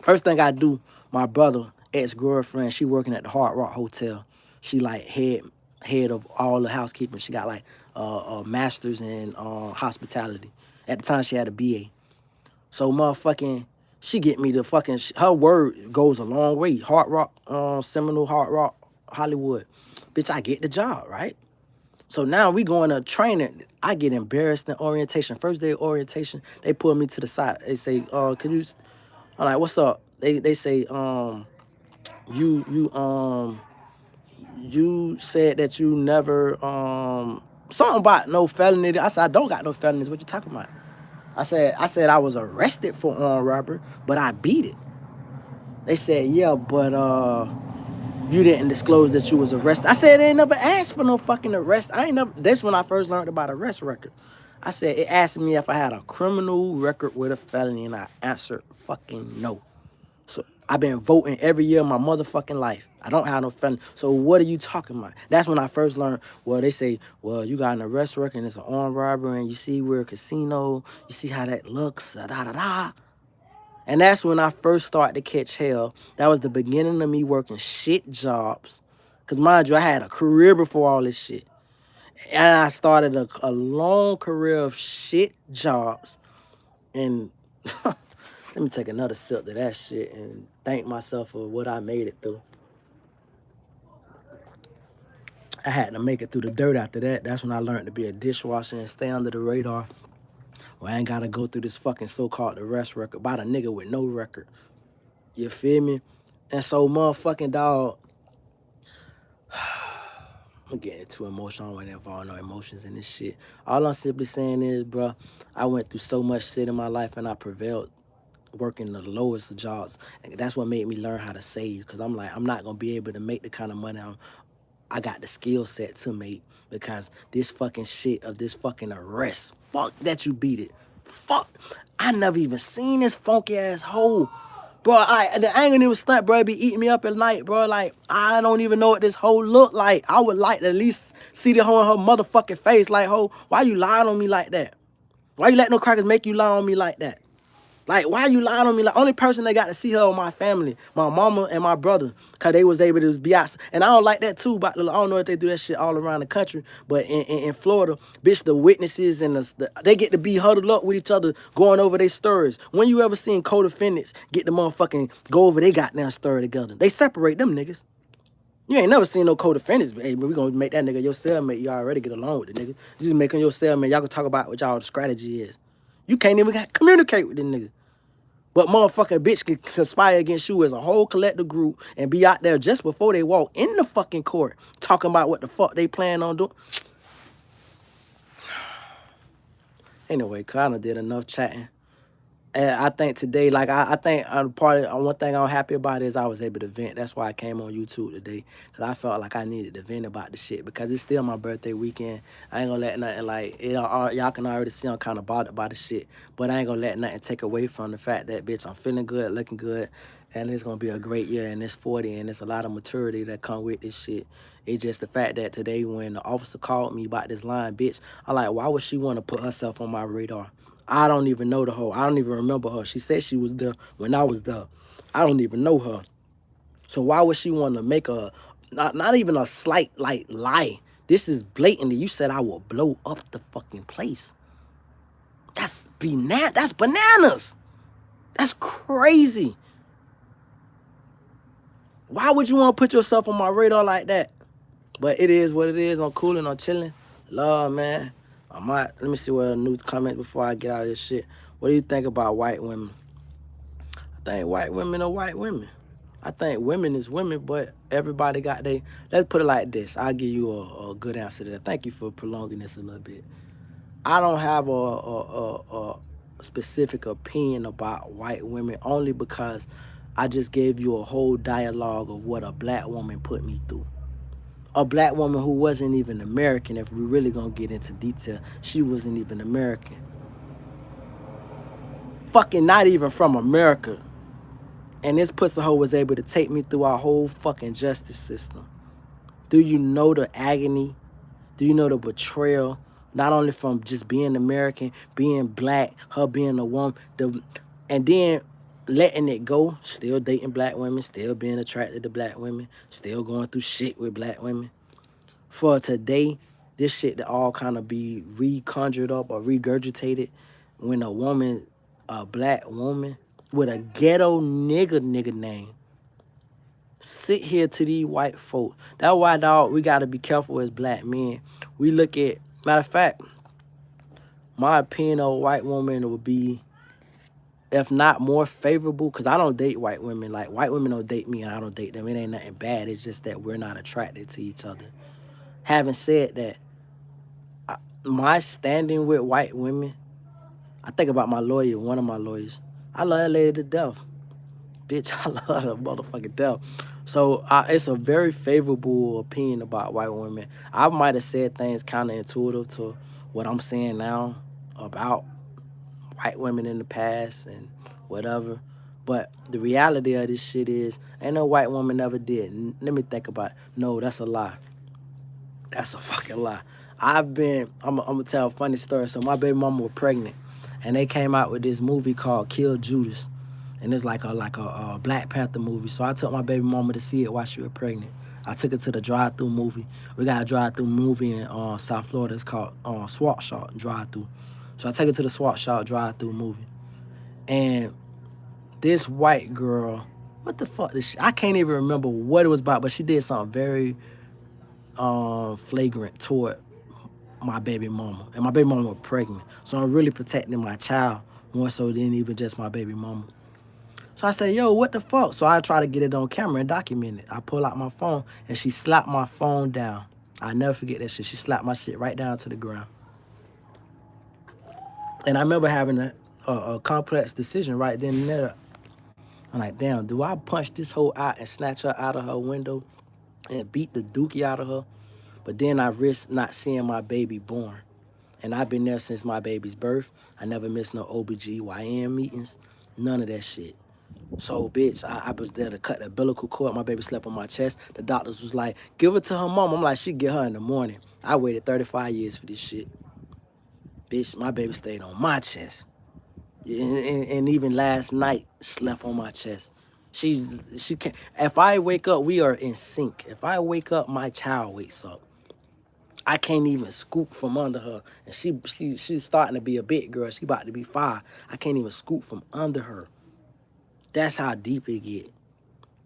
Speaker 1: First thing I do, my brother, ex-girlfriend, she working at the Hard Rock Hotel. She like head of all the housekeeping. She got like a master's in hospitality. At the time, she had a BA. So motherfucking, she get me the fucking, her word goes a long way. Hard Rock, Seminole, Hard Rock, Hollywood. Bitch, I get the job, right? So now we going to training. I get embarrassed in orientation. First day of orientation, they pull me to the side. They say, can you, I'm like, what's up? They say, you said that you never, something about no felony. I said, I don't got no felonies. What you talking about? I said I was arrested for armed robbery, but I beat it. They said, yeah, but you didn't disclose that you was arrested. I said they ain't never asked for no fucking arrest. I ain't never. That's when I first learned about arrest record. I said it asked me if I had a criminal record with a felony, and I answered fucking no. So I've been voting every year of my motherfucking life. I don't have no felony. So what are you talking about? That's when I first learned. Well, they say, well, you got an arrest record and it's an armed robbery, and you see we're a casino. You see how that looks. Da da da. And that's when I first started to catch hell. That was the beginning of me working shit jobs. Because mind you, I had a career before all this shit. And I started a long career of shit jobs. And let me take another sip of that shit and thank myself for what I made it through. I had to make it through the dirt after that. That's when I learned to be a dishwasher and stay under the radar. Well, I ain't got to go through this fucking so-called arrest record by the nigga with no record. You feel me? And so, motherfucking dog, I'm getting too emotional. I don't want to involve no emotions in this shit. All I'm simply saying is, bro, I went through so much shit in my life and I prevailed working the lowest of jobs. And that's what made me learn how to save. Because I'm like, I'm not going to be able to make the kind of money I got the skill set to make, because this fucking shit of this fucking arrest, fuck that you beat it. Fuck. I never even seen this funky ass hoe. Bro, the ain't gonna even stunt, bro. It be eating me up at night, bro. Like, I don't even know what this hoe look like. I would like to at least see the hoe in her motherfucking face. Like, hoe, why you lying on me like that? Why you let no crackers make you lie on me like that? Like, why you lying on me? Like, only person that got to see her was my family, my mama and my brother, because they was able to be out. And I don't like that, too. But I don't know if they do that shit all around the country. But in Florida, bitch, the witnesses and they get to be huddled up with each other, going over their stories. When you ever seen co-defendants get the motherfucking go over they goddamn story together? They separate them niggas. You ain't never seen no co-defendants. Hey, but we gonna make that nigga your cellmate. You already get along with the nigga. Just make him your cellmate. Y'all can talk about what y'all strategy is. You can't even communicate with the nigga. But motherfucking bitch can conspire against you as a whole collective group and be out there just before they walk in the fucking court talking about what the fuck they plan on doing. Anyway, Connor did enough chatting. And I think today, like I think one thing I'm happy about is I was able to vent. That's why I came on YouTube today, because I felt like I needed to vent about the shit, because it's still my birthday weekend. I ain't gonna let nothing like it. Y'all can already see I'm kind of bothered by the shit, but I ain't gonna let nothing take away from the fact that, bitch, I'm feeling good, looking good, and it's gonna be a great year. And it's 40, and it's a lot of maturity that come with this shit. It's just the fact that today when the officer called me about this line, bitch, I'm like, why would she want to put herself on my radar? I don't even know the hoe. I don't even remember her. She said she was there when I was there. I don't even know her. So why would she want to make a not even a slight like lie? This is blatantly. You said I will blow up the fucking place. That's bananas. That's crazy. Why would you want to put yourself on my radar like that? But it is what it is. I'm cooling, I'm chilling. Love, man. Let me see what a new comment before I get out of this shit. What do you think about white women? I think white women are white women. I think women is women, but everybody got they. Let's put it like this. I'll give you a good answer to that. Thank you for prolonging this a little bit. I don't have a specific opinion about white women, only because I just gave you a whole dialogue of what a black woman put me through. A black woman who wasn't even American, if we really gonna get into detail, she wasn't even American. Fucking not even from America. And this pussy hoe was able to take me through our whole fucking justice system. Do you know the agony? Do you know the betrayal? Not only from just being American, being black, her being a woman, and then letting it go, still dating black women, still being attracted to black women, still going through shit with black women. For today, this shit to all kind of be reconjured up or regurgitated when a black woman with a ghetto nigga name sit here to these white folk. That's why, dog, we gotta be careful as black men. We look at, matter of fact, my opinion of a white woman would be, if not more favorable, because I don't date white women. Like, white women don't date me and I don't date them. It ain't nothing bad. It's just that we're not attracted to each other. Having said that, my standing with white women, I think about my lawyer, one of my lawyers. I love that lady to death. Bitch, I love her motherfucking death. So it's a very favorable opinion about white women. I might have said things counterintuitive to what I'm saying now about white women in the past and whatever. But the reality of this shit is, ain't no white woman ever did. Let me think about it. No, that's a lie. That's a fucking lie. I'm gonna tell a funny story. So my baby mama was pregnant, and they came out with this movie called Kill Judas, and it's like a Black Panther movie. So I took my baby mama to see it while she was pregnant. I took her to the drive-through movie. We got a drive-through movie in South Florida. It's called Swat Shop Drive-Through. So I take her to the Swat Shop Drive-Through movie, and this white girl, what the fuck? I can't even remember what it was about, but she did something very flagrant toward my baby mama, and my baby mama was pregnant. So I'm really protecting my child more so than even just my baby mama. So I said, yo, what the fuck? So I try to get it on camera and document it. I pull out my phone, and she slapped my phone down. I never forget that shit. She slapped my shit right down to the ground. And I remember having a complex decision right then and there. I'm like, damn, do I punch this hoe out and snatch her out of her window and beat the dookie out of her? But then I risk not seeing my baby born. And I've been there since my baby's birth. I never missed no OBGYN meetings, none of that shit. So, bitch, I was there to cut the umbilical cord. My baby slept on my chest. The doctors was like, give it to her mom. I'm like, she get her in the morning. I waited 35 years for this shit. Bitch, my baby stayed on my chest. And even last night, slept on my chest. She can't. If I wake up, we are in sync. If I wake up, my child wakes up. I can't even scoop from under her. And she's starting to be a big girl. She about to be 5. I can't even scoop from under her. That's how deep it get.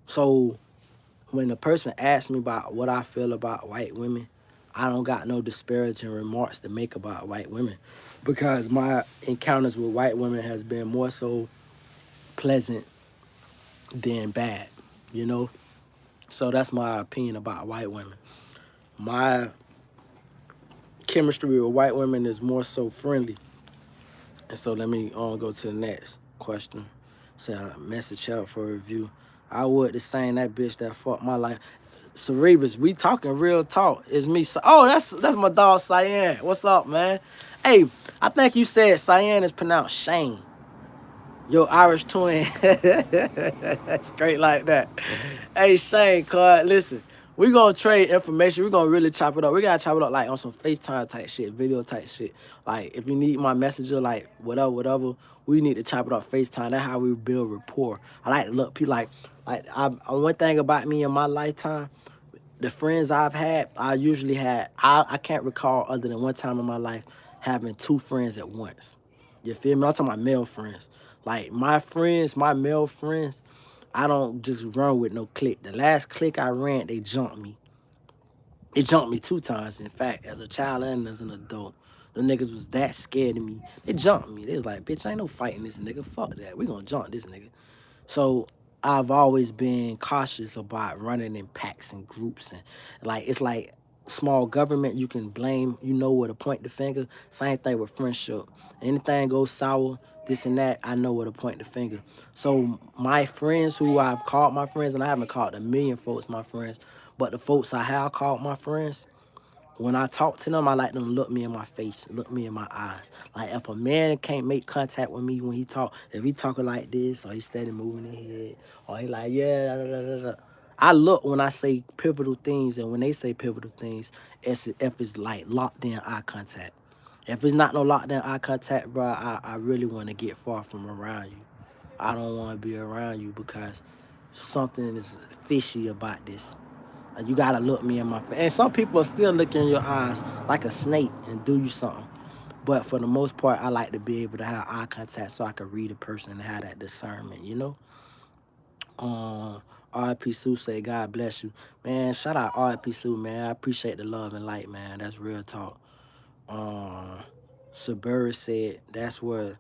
Speaker 1: So when the person asks me about what I feel about white women, I don't got no disparaging remarks to make about white women, because my encounters with white women has been more so pleasant than bad, you know? So that's my opinion about white women. My chemistry with white women is more so friendly. And so let me go to the next. question. Say message help for review. I would the same that bitch that fucked my life. Cerebus, we talking real talk. It's me. Oh, that's my dog Cyan. What's up, man? Hey, I think you said Cyan is pronounced Shane. Yo, Irish twin. Straight like that. Hey, Shane, cuz, listen. We gonna trade information. We gonna really chop it up. We gotta chop it up like on some FaceTime type shit, video type shit. Like if you need my messenger, like whatever, we need to chop it up FaceTime. That's how we build rapport. I like to look people like one thing about me in my lifetime, the friends I've had, I usually had, I can't recall other than one time in my life having two friends at once. You feel me? I'm talking about male friends. Like my friends, my male friends, I don't just run with no clique. The last clique I ran, they jumped me. It jumped me two times, in fact, as a child and as an adult. The niggas was that scared of me. They jumped me. They was like, bitch, ain't no fighting this nigga. Fuck that. We gonna jump this nigga. So I've always been cautious about running in packs and groups, and like it's like small government you can blame, you know where to point the finger. Same thing with friendship. Anything goes sour, this and that, I know where to point the finger. So my friends who I've called my friends, and I haven't called a million folks my friends, but the folks I have called my friends, when I talk to them, I like them to look me in my face, look me in my eyes. Like if a man can't make contact with me when he talk, if he talking like this, or he steady moving his head, or he like, yeah, da, da, da, da. I look when I say pivotal things, and when they say pivotal things, it's if it's like locked in eye contact. If it's not no locked in eye contact, bro, I really want to get far from around you. I don't want to be around you because something is fishy about this. You gotta look me in my face. And some people are still looking in your eyes like a snake and do you something. But for the most part, I like to be able to have eye contact so I can read a person and have that discernment, you know? R.I.P. Sue say, God bless you. Man, shout out R.I.P. Sue, man. I appreciate the love and light, man. That's real talk. Uh, Sabura said, that's where,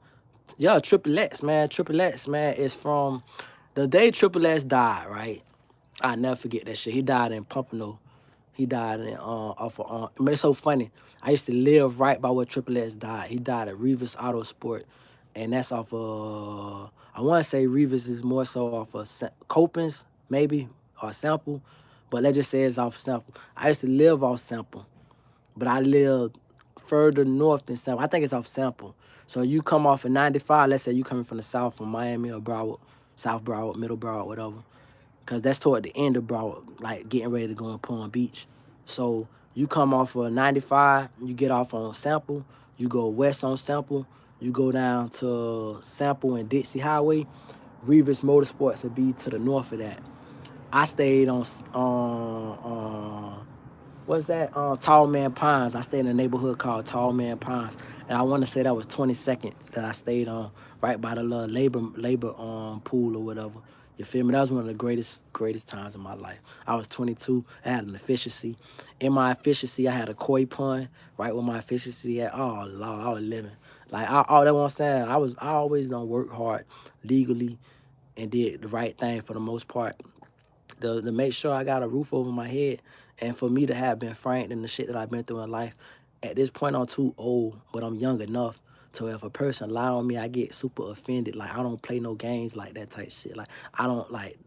Speaker 1: yeah, Triple X, man. Triple X, man, is from the day Triple X died, right? I never forget that shit. He died in Pompano. He died in off of I mean, it's so funny. I used to live right by where Triple X died. He died at Revis Auto Sport, and that's off of I want to say Revis is more so off of Copens maybe or Sample, but let's just say it's off Sample. I used to live off Sample, but I lived further north than Sample. I think it's off Sample. So you come off of 95. Let's say you coming from the south, from Miami or Broward, South Broward, Middle Broward, whatever. Cause that's toward the end of Broward, like getting ready to go in Palm Beach. So you come off of 95, you get off on Sample, you go west on Sample, you go down to Sample and Dixie Highway. Revis Motorsports would be to the north of that. I stayed on what's that? Tall Man Pines. I stayed in a neighborhood called Tall Man Pines, and I want to say that was 22nd that I stayed on, right by the little labor pool or whatever. You feel me? That was one of the greatest times in my life. I was 22. I had an efficiency. In my efficiency, I had a koi pond. Right where my efficiency at. Oh Lord, I was living. Like all that what I'm saying. I always done work hard legally and did the right thing for the most part to make sure I got a roof over my head, and for me to have been framed in the shit that I've been through in life. At this point, I'm too old, but I'm young enough to if a person lie on me, I get super offended. Like I don't play no games like that type shit. Like I don't like.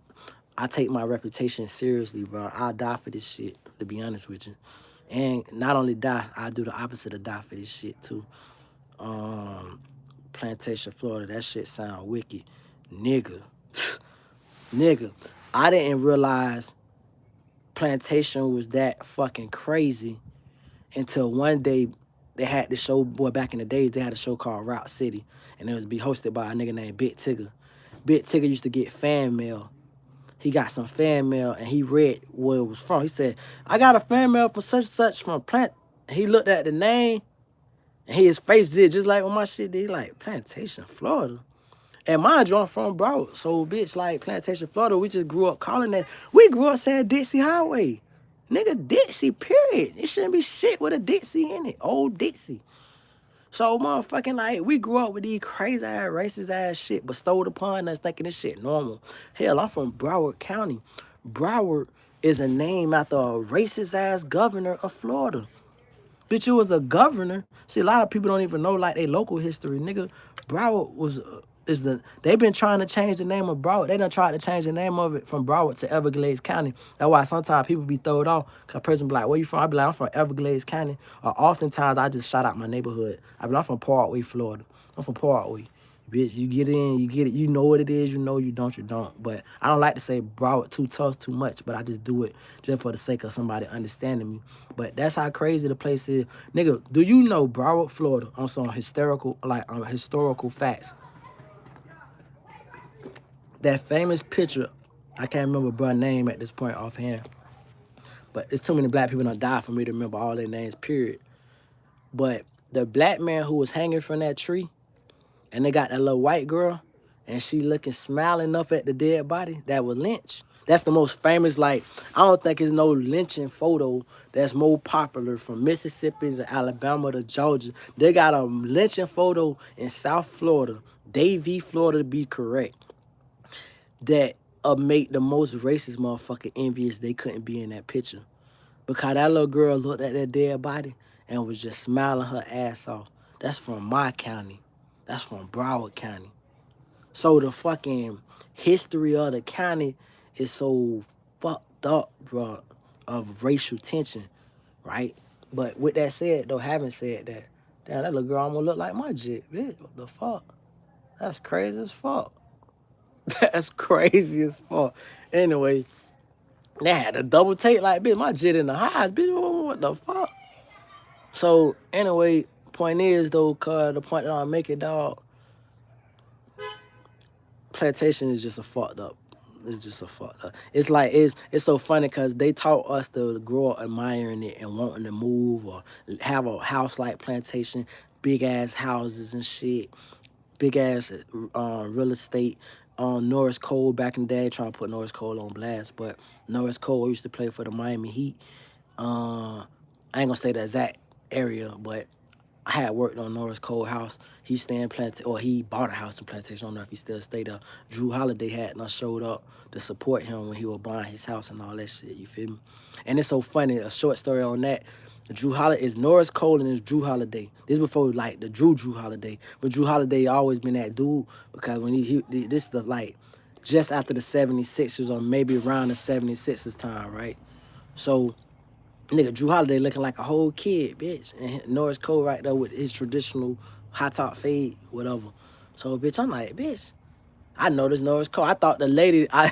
Speaker 1: I take my reputation seriously, bro. I'll die for this shit. To be honest with you, and not only die, I do the opposite of die for this shit too. Um, Plantation, Florida. That shit sound wicked, nigga. Nigga, I didn't realize Plantation was that fucking crazy until one day they had the show, boy, back in the days, they had a show called Route City, and it was be hosted by a nigga named Big Tigger. Big Tigger used to get fan mail. He got some fan mail, and he read where it was from. He said, I got a fan mail from such and such from Plant. He looked at the name, and his face did just like when my shit did. He like, Plantation, Florida. And mind you, I'm from Broward. So, bitch, like Plantation, Florida, we just grew up calling that. We grew up saying Dixie Highway. Nigga, Dixie, period. It shouldn't be shit with a Dixie in it. Old Dixie. So, motherfucking, like, we grew up with these crazy ass, racist ass shit bestowed upon us thinking this shit normal. Hell, I'm from Broward County. Broward is a name after a racist ass governor of Florida. Bitch, it was a governor. See, a lot of people don't even know, like, their local history. Nigga, Broward was they've been trying to change the name of Broward. They done tried to change the name of it from Broward to Everglades County. That's why sometimes people be thrown off. Cause a person be like, where you from? I be like, I'm from Everglades County. Or oftentimes I just shout out my neighborhood. I be like, I'm from Parkway, Florida. I'm from Parkway. Bitch, you get in, you get it. You know what it is. You know you don't, you don't. But I don't like to say Broward too tough, too much. But I just do it just for the sake of somebody understanding me. But that's how crazy the place is. Nigga, do you know Broward, Florida, on some historical facts? That famous picture, I can't remember bruh's name at this point offhand, but it's too many black people done died for me to remember all their names, period. But the black man who was hanging from that tree, and they got that little white girl, and she looking smiling up at the dead body, that was Lynch. That's the most famous, like, I don't think there's no lynching photo that's more popular from Mississippi to Alabama to Georgia. They got a lynching photo in South Florida, Davie, Florida to be correct, that make the most racist motherfucker envious they couldn't be in that picture. Because that little girl looked at that dead body and was just smiling her ass off. That's from my county. That's from Broward County. So the fucking history of the county is so fucked up, bro, of racial tension, right? But with that said, though, having said that, damn, that little girl almost look like my jit, bitch. What the fuck? That's crazy as fuck. That's crazy as fuck. Anyway, they had a double take like, bitch, my jit in the highs, bitch. What the fuck? So anyway, point is though, cause the point that I'm making, dog, plantation is just a fucked up. It's just a fucked up. It's like it's so funny because they taught us to grow up admiring it and wanting to move or have a house like plantation, big ass houses and shit, big ass real estate. Norris Cole back in the day, trying to put Norris Cole on blast, but Norris Cole used to play for the Miami Heat. I ain't gonna say the exact area, but I had worked on Norris Cole house. He stayed in Plantation, or he bought a house in Plantation. I don't know if he still stayed there. Drew Holiday had not showed up to support him when he was buying his house and all that shit. You feel me? And it's so funny. A short story on that. Drew Holiday is Norris Cole and it's Drew Holiday. This before like the Drew Holiday, but Drew Holiday always been that dude because when this the like just after the 76ers or maybe around the 76ers time, right? So nigga, Drew Holiday looking like a whole kid, bitch. And Norris Cole right there with his traditional high top fade, whatever. So, bitch, I'm like, bitch, I know this Norris Cole. I thought the lady, I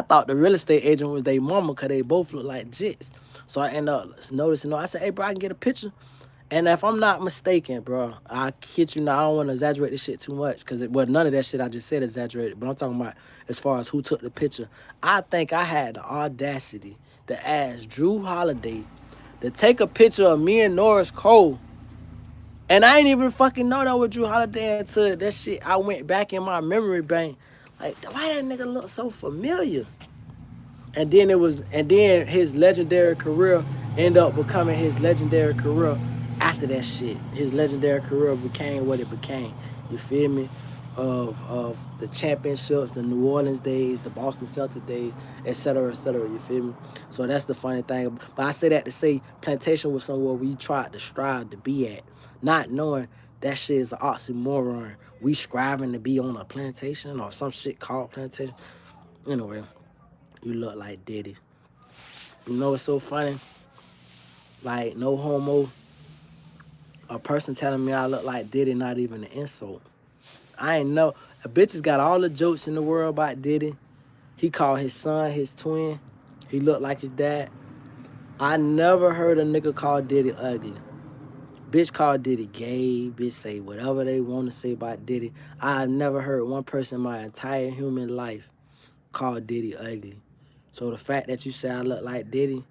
Speaker 1: thought the real estate agent was their mama because they both look like jits. So I end up noticing, I said, hey, bro, I can get a picture. And if I'm not mistaken, bro, I kid you not, I don't want to exaggerate this shit too much because none of that shit I just said exaggerated. But I'm talking about as far as who took the picture. I think I had the audacity to ask Drew Holiday to take a picture of me and Norris Cole. And I ain't even fucking know that was Drew Holiday until that shit, I went back in my memory bank. Like, why that nigga look so familiar? And then his legendary career ended up becoming his legendary career after that shit. His legendary career became what it became. You feel me? Of the championships, the New Orleans days, the Boston Celtics days, et cetera, you feel me? So that's the funny thing. But I say that to say plantation was somewhere we tried to strive to be at, not knowing that shit is an oxymoron. We striving to be on a plantation or some shit called plantation. Anyway, you look like Diddy. You know what's so funny? Like, no homo, a person telling me I look like Diddy, not even an insult. I ain't know. A bitch has got all the jokes in the world about Diddy. He called his son his twin. He looked like his dad. I never heard a nigga call Diddy ugly. Bitch called Diddy gay. Bitch say whatever they want to say about Diddy. I never heard one person in my entire human life call Diddy ugly. So the fact that you say I look like Diddy,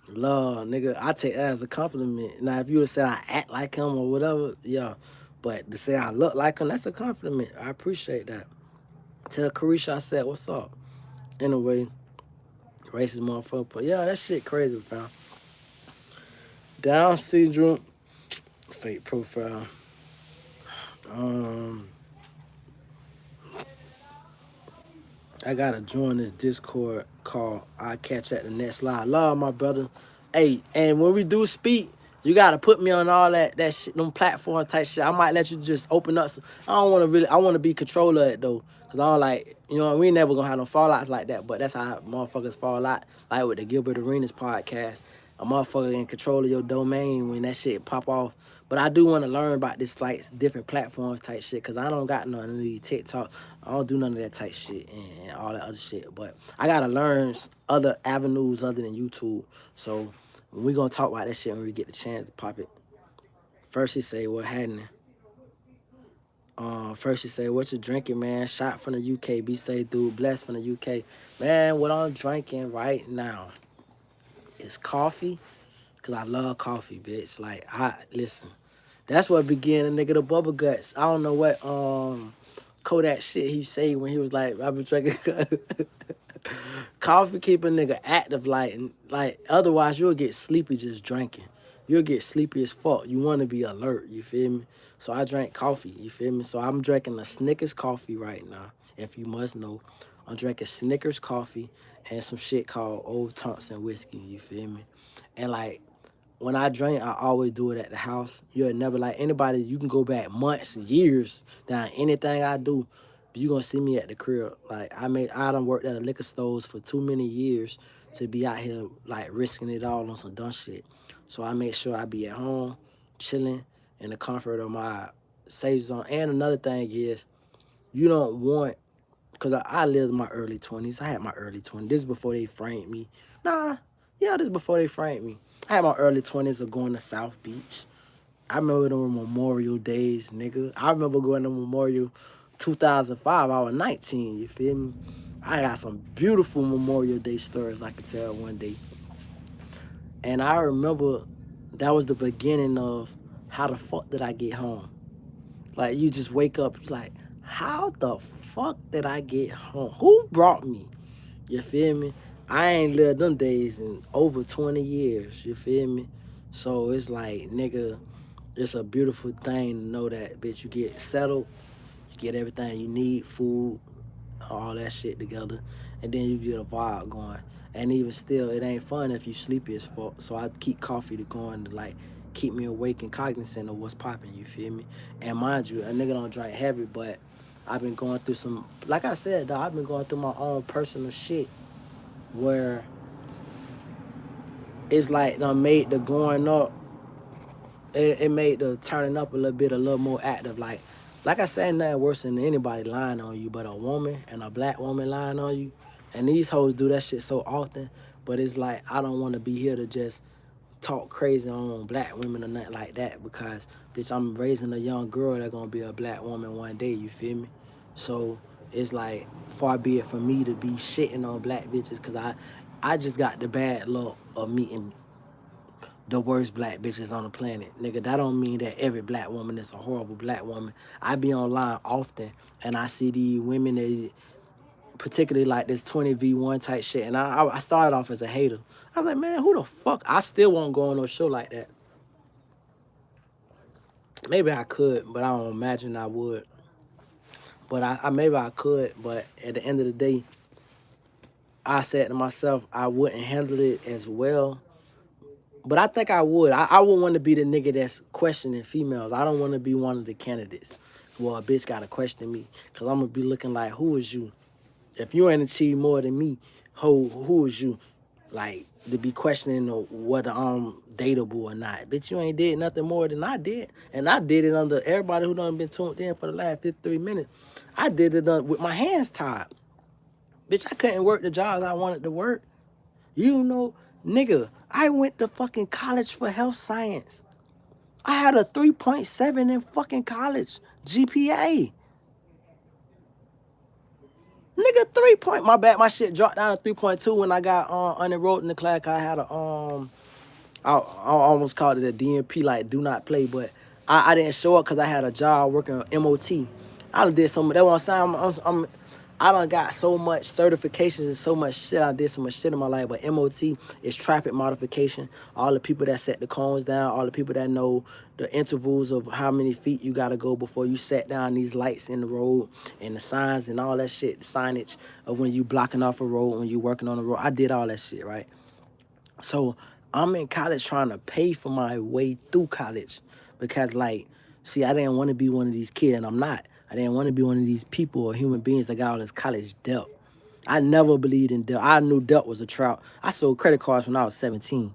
Speaker 1: love, nigga, I take that as a compliment. Now, if you would say I act like him or whatever, yeah. But to say I look like him, that's a compliment. I appreciate that. Tell Carisha I said, what's up? Anyway, racist motherfucker. But yeah, that shit crazy, fam. Down syndrome, fake profile. I gotta join this Discord call. I'll catch at the next live. Love, my brother. Hey, and when we do speak, You gotta put me on all that shit, them platform type shit. I might let you just open up. I don't want to really. I want to be controller of it though, cause I don't like. We ain't never gonna have no fallouts like that. But that's how motherfuckers fall out. Like with the Gilbert Arenas podcast, a motherfucker in control of your domain when that shit pop off. But I do want to learn about this like different platforms type shit, cause I don't got none of these TikTok. I don't do none of that type shit and all that other shit. But I gotta learn other avenues other than YouTube. So we gonna talk about that shit when we get the chance to pop it. First he say, what happening? First he say, what you drinking, man? Shot from the UK. Be safe, dude. Blessed from the UK. Man, what I'm drinking right now is coffee. Cause I love coffee, bitch. Like, listen. That's what began a nigga the bubble guts. I don't know what Kodak shit he say when he was like, I've been drinking coffee keep a nigga active, like otherwise you'll get sleepy just drinking. You'll get sleepy as fuck. You want to be alert, you feel me? So I drank coffee, you feel me? So I'm drinking a Snickers coffee right now, if you must know. I'm drinking Snickers coffee and some shit called Old Thompson whiskey, you feel me? And like, when I drink, I always do it at the house. You'll never like anybody. You can go back months and years down anything I do, but you gonna see me at the crib. Like I done worked at a liquor stores for too many years to be out here like risking it all on some dumb shit. So I make sure I be at home, chilling in the comfort of my safe zone. And another thing is, you don't want because I lived in my early 20s. I had my early 20s. This is before they framed me. Nah, yeah, this is before they framed me. I had my early 20s of going to South Beach. I remember the Memorial Days, nigga. I remember going to Memorial 2005. I was 19, you feel me? I got some beautiful Memorial Day stories I could tell one day. And I remember that was the beginning of how the fuck did I get home? Like, you just wake up, it's like, how the fuck did I get home? Who brought me? You feel me? I ain't lived them days in over 20 years, you feel me? So it's like, nigga, it's a beautiful thing to know that, bitch, you get settled, you get everything you need, food, all that shit together, and then you get a vibe going. And even still, it ain't fun if you sleepy as fuck. So I keep coffee to going to like keep me awake and cognizant of what's popping, you feel me? And mind you, a nigga don't drink heavy, but I've been going through some, like I said, dog, I've been going through my own personal shit where it's like done made the going up, it made the turning up a little more active. Like I said, nothing worse than anybody lying on you, but a woman and a black woman lying on you. And these hoes do that shit so often, but it's like I don't want to be here to just talk crazy on black women or nothing like that because, bitch, I'm raising a young girl that's gonna be a black woman one day, you feel me? So it's like, far be it for me to be shitting on black bitches because I just got the bad luck of meeting the worst black bitches on the planet. Nigga, that don't mean that every black woman is a horrible black woman. I be online often and I see these women that particularly like this 20v1 type shit. And I started off as a hater. I was like, man, who the fuck? I still won't go on no show like that. Maybe I could, but I don't imagine I would. But I maybe I could, but at the end of the day, I said to myself, I wouldn't handle it as well. But I think I would. I would want to be the nigga that's questioning females. I don't want to be one of the candidates. Well, a bitch got to question me. Because I'm going to be looking like, who is you? If you ain't achieved more than me, who is you? Like, to be questioning whether I'm dateable or not. Bitch, you ain't did nothing more than I did. And I did it under everybody who done been tuned in for the last 53 minutes. I did it with my hands tied. Bitch, I couldn't work the jobs I wanted to work. You know, nigga, I went to fucking college for health science. I had a 3.7 in fucking college GPA. Nigga, 3 point. My bad, my shit dropped down to 3.2 when I got unenrolled in the class. I had a I almost called it a DNP, like do not play, but I didn't show up because I had a job working on MOT. I done did some of that. What I'm saying, I done got so much certifications and so much shit. I did so much shit in my life, but MOT is traffic modification. All the people that set the cones down, all the people that know the intervals of how many feet you gotta go before you set down these lights in the road and the signs and all that shit, the signage of when you blocking off a road, when you working on the road. I did all that shit, right? So I'm in college trying to pay for my way through college because, like, see, I didn't want to be one of these kids, and I'm not. I didn't want to be one of these people or human beings that got all this college debt. I never believed in debt. I knew debt was a trap. I sold credit cards when I was 17.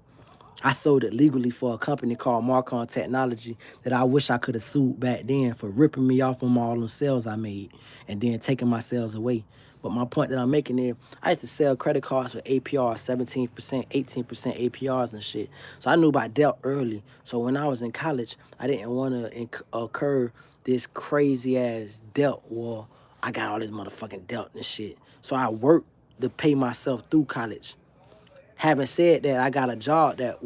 Speaker 1: I sold it legally for a company called Marcon Technology that I wish I could have sued back then for ripping me off on all them sales I made and then taking my sales away. But my point that I'm making is I used to sell credit cards with APR, 17%, 18% APRs and shit. So I knew about debt early. So when I was in college, I didn't want to incur this crazy ass debt where I got all this motherfucking debt and shit. So I worked to pay myself through college. Having said that, I got a job that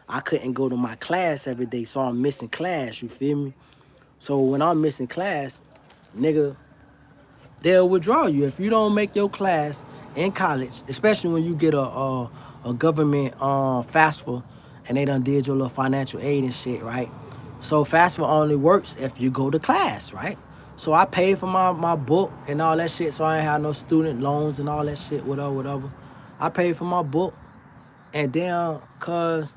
Speaker 1: I couldn't go to my class every day, so I'm missing class, you feel me? So when I'm missing class, nigga, they'll withdraw you. If you don't make your class in college, especially when you get a government FAFSA and they done did your little financial aid and shit, right? So FAFSA only works if you go to class, right? So I paid for my book and all that shit, so I ain't have no student loans and all that shit, whatever. I paid for my book. And damn, cause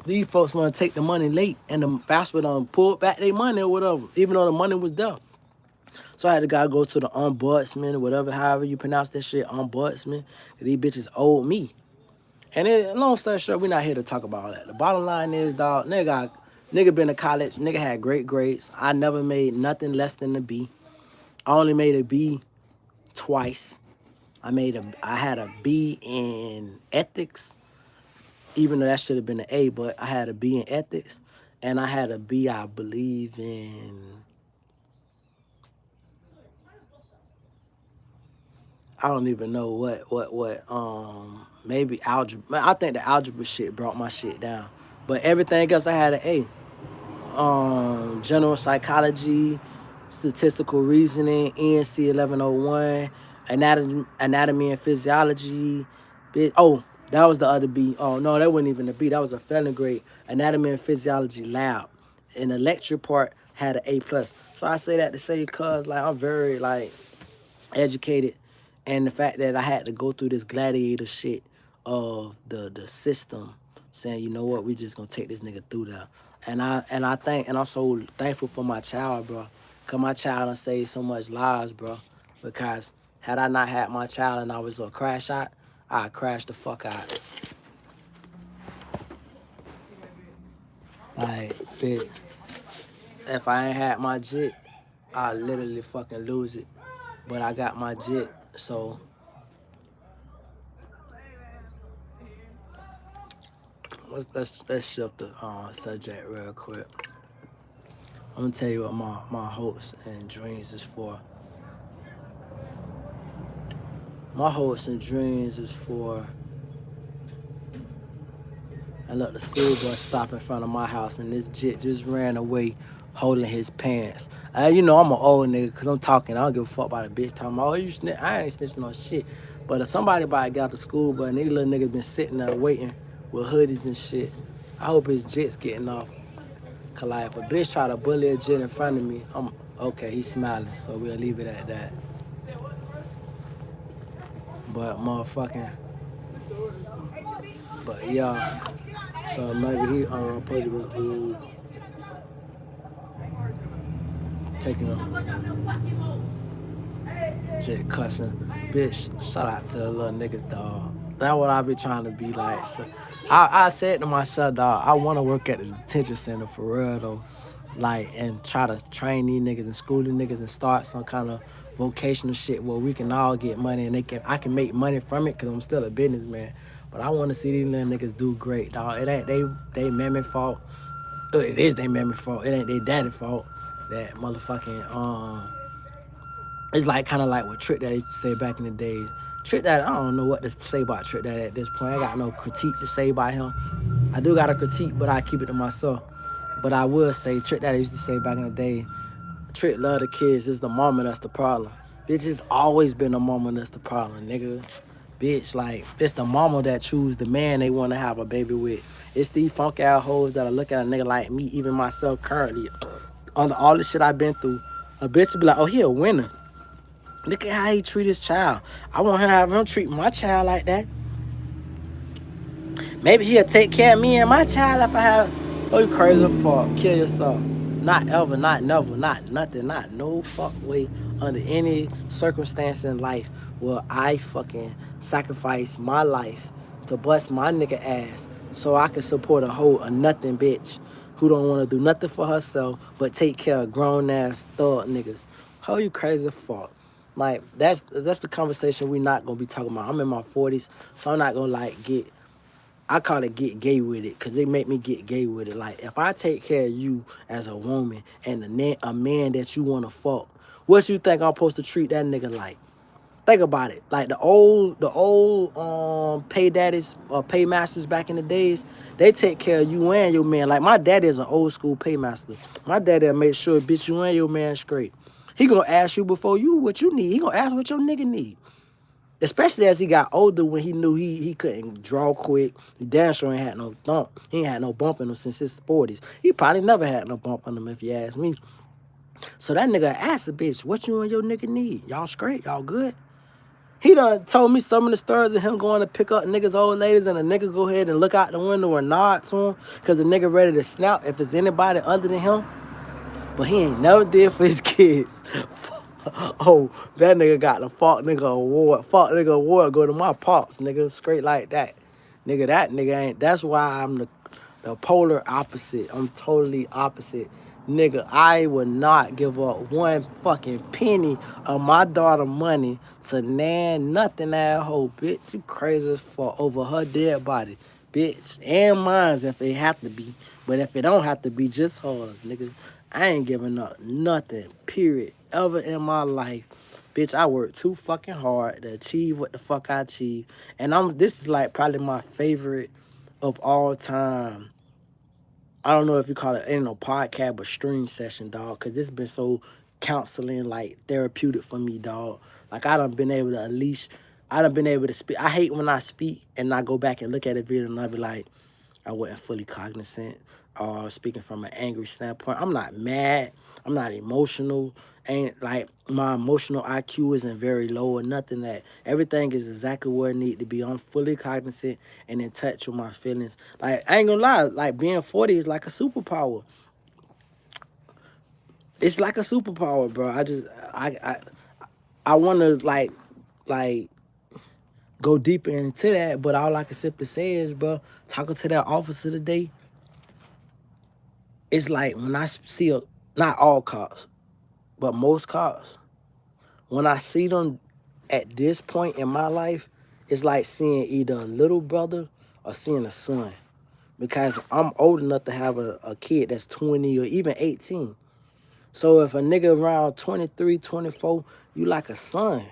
Speaker 1: these folks want to take the money late and the FAFSA done pulled back their money or whatever, even though the money was there. So I had to go to the ombudsman or whatever, however you pronounce that shit, ombudsman. These bitches owed me. And long story short, we're not here to talk about all that. The bottom line is, dog, nigga been to college, nigga had great grades. I never made nothing less than a B. I only made a B twice. I had a B in ethics, even though that should have been an A, but I had a B in ethics, and I had a B, I believe, in, I don't even know maybe algebra. I think the algebra shit brought my shit down. But everything else I had an A. General psychology, statistical reasoning, ENC 1101, anatomy and physiology. Oh, that was the other B. Oh, no, that wasn't even a B. That was a failing grade. Anatomy and physiology lab. And the lecture part had an A+. So I say that to say because, like, I'm very, like, educated, and the fact that I had to go through this gladiator shit of the system saying, you know what, we just gonna take this nigga through that. And I'm so thankful for my child, bro. Cause my child done saved so much lives, bro. Because had I not had my child and I was a crash out, I'd crash the fuck out. Like, bitch, if I ain't had my jit, I'd literally fucking lose it. But I got my jit, so let's shift the subject real quick. I'm gonna tell you what my hopes and dreams is for. My hopes and dreams is for, and look, the school bus stopped in front of my house and this jit just ran away holding his pants. You know I'm an old nigga because I'm talking. I don't give a fuck about a bitch talking about, oh, you snitch. I ain't snitching on shit. But if somebody about to get out the school bus and these little niggas been sitting there waiting with hoodies and shit, I hope his jit's getting off. Cause like if a bitch try to bully a jit in front of me, I'm okay, he's smiling, so we'll leave it at that. But motherfucking, but yeah, so maybe he probably was taking a shit cussing. Bitch, shout out to the little niggas, dog. That's what I be trying to be like. So I said to myself, dog, I want to work at the detention center for real though. Like, and try to train these niggas and school these niggas and start some kind of vocational shit where we can all get money and I can make money from it because I'm still a businessman. But I want to see these little niggas do great, dog. It ain't they mammy fault. It is they mammy fault. It ain't they daddy fault. That motherfucking it's like kind of like what Trick Daddy used to say back in the days. Trick Daddy, I don't know what to say about Trick Daddy at this point. I got no critique to say about him. I do got a critique, but I keep it to myself. But I will say, Trick Daddy used to say back in the day, Trick love the kids, it's the mama that's the problem. Bitch, it's always been the mama that's the problem, nigga. Bitch, like, it's the mama that choose the man they want to have a baby with. It's these funk ass hoes that are looking at a nigga like me, even myself currently, under all the shit I've been through. A bitch will be like, oh, he a winner. Look at how he treat his child. I want him to have him treat my child like that. Maybe he'll take care of me and my child if I have. Oh, you crazy fuck. Kill yourself. Not ever, not never, not nothing, not no fuck way under any circumstance in life will I fucking sacrifice my life to bust my nigga ass so I can support a nothing bitch who don't want to do nothing for herself but take care of grown ass thug niggas. How you crazy fuck? Like that's the conversation we not gonna be talking about. I'm in my 40s, so I'm not gonna like get I call it get gay with it because they make me get gay with it. Like, if I take care of you as a woman and a man that you want to fuck, what you think I'm supposed to treat that nigga like? Think about it. Like the old pay daddies or paymasters back in the days, they take care of you and your man. Like, my daddy is an old school paymaster. My daddy'll make sure, bitch, you and your man straight. He gonna ask you before you what you need. He gonna ask what your nigga need. Especially as he got older when he knew he couldn't draw quick. He damn sure ain't had no thump. He ain't had no bump in him since his 40s. He probably never had no bump in him if you ask me. So that nigga asked the bitch, what you and your nigga need? Y'all straight? Y'all good? He done told me some of the stories of him going to pick up niggas' old ladies and the nigga go ahead and look out the window or nod to him because the nigga ready to snap if it's anybody other than him. But he ain't never did for his kids. Oh, that nigga got the fuck nigga award. Fuck nigga award go to my pops, nigga. Straight like that. Nigga, that nigga ain't. That's why I'm the polar opposite. I'm totally opposite. Nigga, I would not give up one fucking penny of my daughter money to nothing that hoe, bitch. You crazy as fuck over her dead body, bitch. And mine's if it have to be. But if it don't have to be, just hers, nigga. I ain't giving up nothing, period, ever in my life. Bitch, I worked too fucking hard to achieve what the fuck I achieved. And this is like probably my favorite of all time. I don't know if you call it, ain't no podcast, but stream session, dog, because this been so counseling, like therapeutic for me, dog. Like I done been able to unleash, I done been able to speak. I hate when I speak and I go back and look at a video and I be like, I wasn't fully cognizant or speaking from an angry standpoint. I'm not mad. I'm not emotional. Ain't like my emotional IQ isn't very low or nothing that. Everything is exactly where it need to be. I'm fully cognizant and in touch with my feelings. Like, I ain't gonna lie, like being 40 is like a superpower. It's like a superpower, bro. I wanna like go deeper into that, but all I can simply say is, bro, talking to that officer today, it's like when I see not all cops, but most cops, when I see them at this point in my life, it's like seeing either a little brother or seeing a son. Because I'm old enough to have a kid that's 20 or even 18. So if a nigga around 23, 24, you like a son.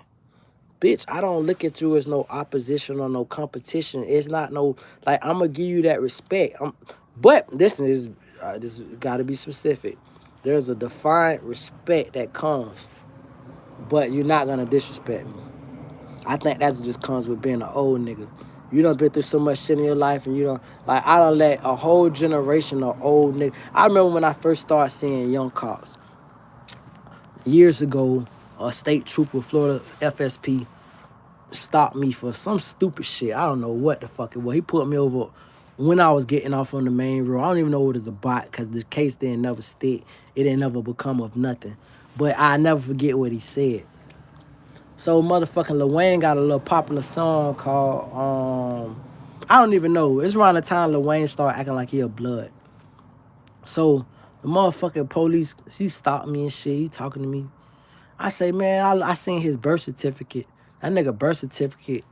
Speaker 1: Bitch, I don't look at you as no opposition or no competition. It's not no, like, I'm going to give you that respect. But this got to be specific. There's a defined respect that comes, but you're not going to disrespect me. I think that just comes with being an old nigga. You done been through so much shit in your life and you don't, like, I done let a whole generation of old niggas. I remember when I first started seeing young cops years ago, a state trooper, Florida FSP, stopped me for some stupid shit. I don't know what the fuck it was. He put me over when I was getting off on the main road. I don't even know what it's about because the case didn't never stick. It didn't never become of nothing. But I never forget what he said. So motherfucking Lil Wayne got a little popular song called I don't even know. It's around the time Lil Wayne started acting like he a blood. So the motherfucking police, he stopped me and shit. He talking to me. I say, man, I seen his birth certificate. That nigga birth certificate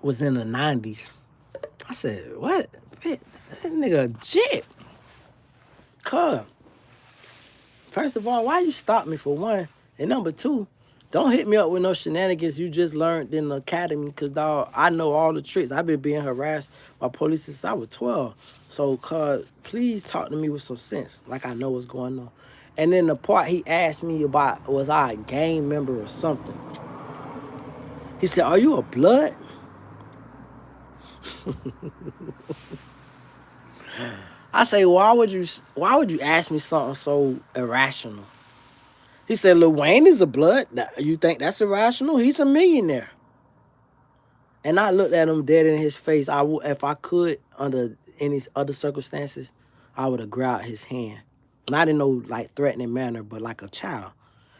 Speaker 1: was in the 90s. I said, what? That nigga jit. Cuz, first of all, why you stop me for one? And number two, don't hit me up with no shenanigans you just learned in the academy because, dog, I know all the tricks. I've been being harassed by police since I was 12. So, cuz, please talk to me with some sense, like I know what's going on. And then the part he asked me about, was I a gang member or something? He said, are you a blood? I say, why would you ask me something so irrational? He said, Lil Wayne is a blood. You think that's irrational? He's a millionaire. And I looked at him dead in his face. I would, if I could, under any other circumstances, I would have grabbed his hand. Not in no like threatening manner, but like a child.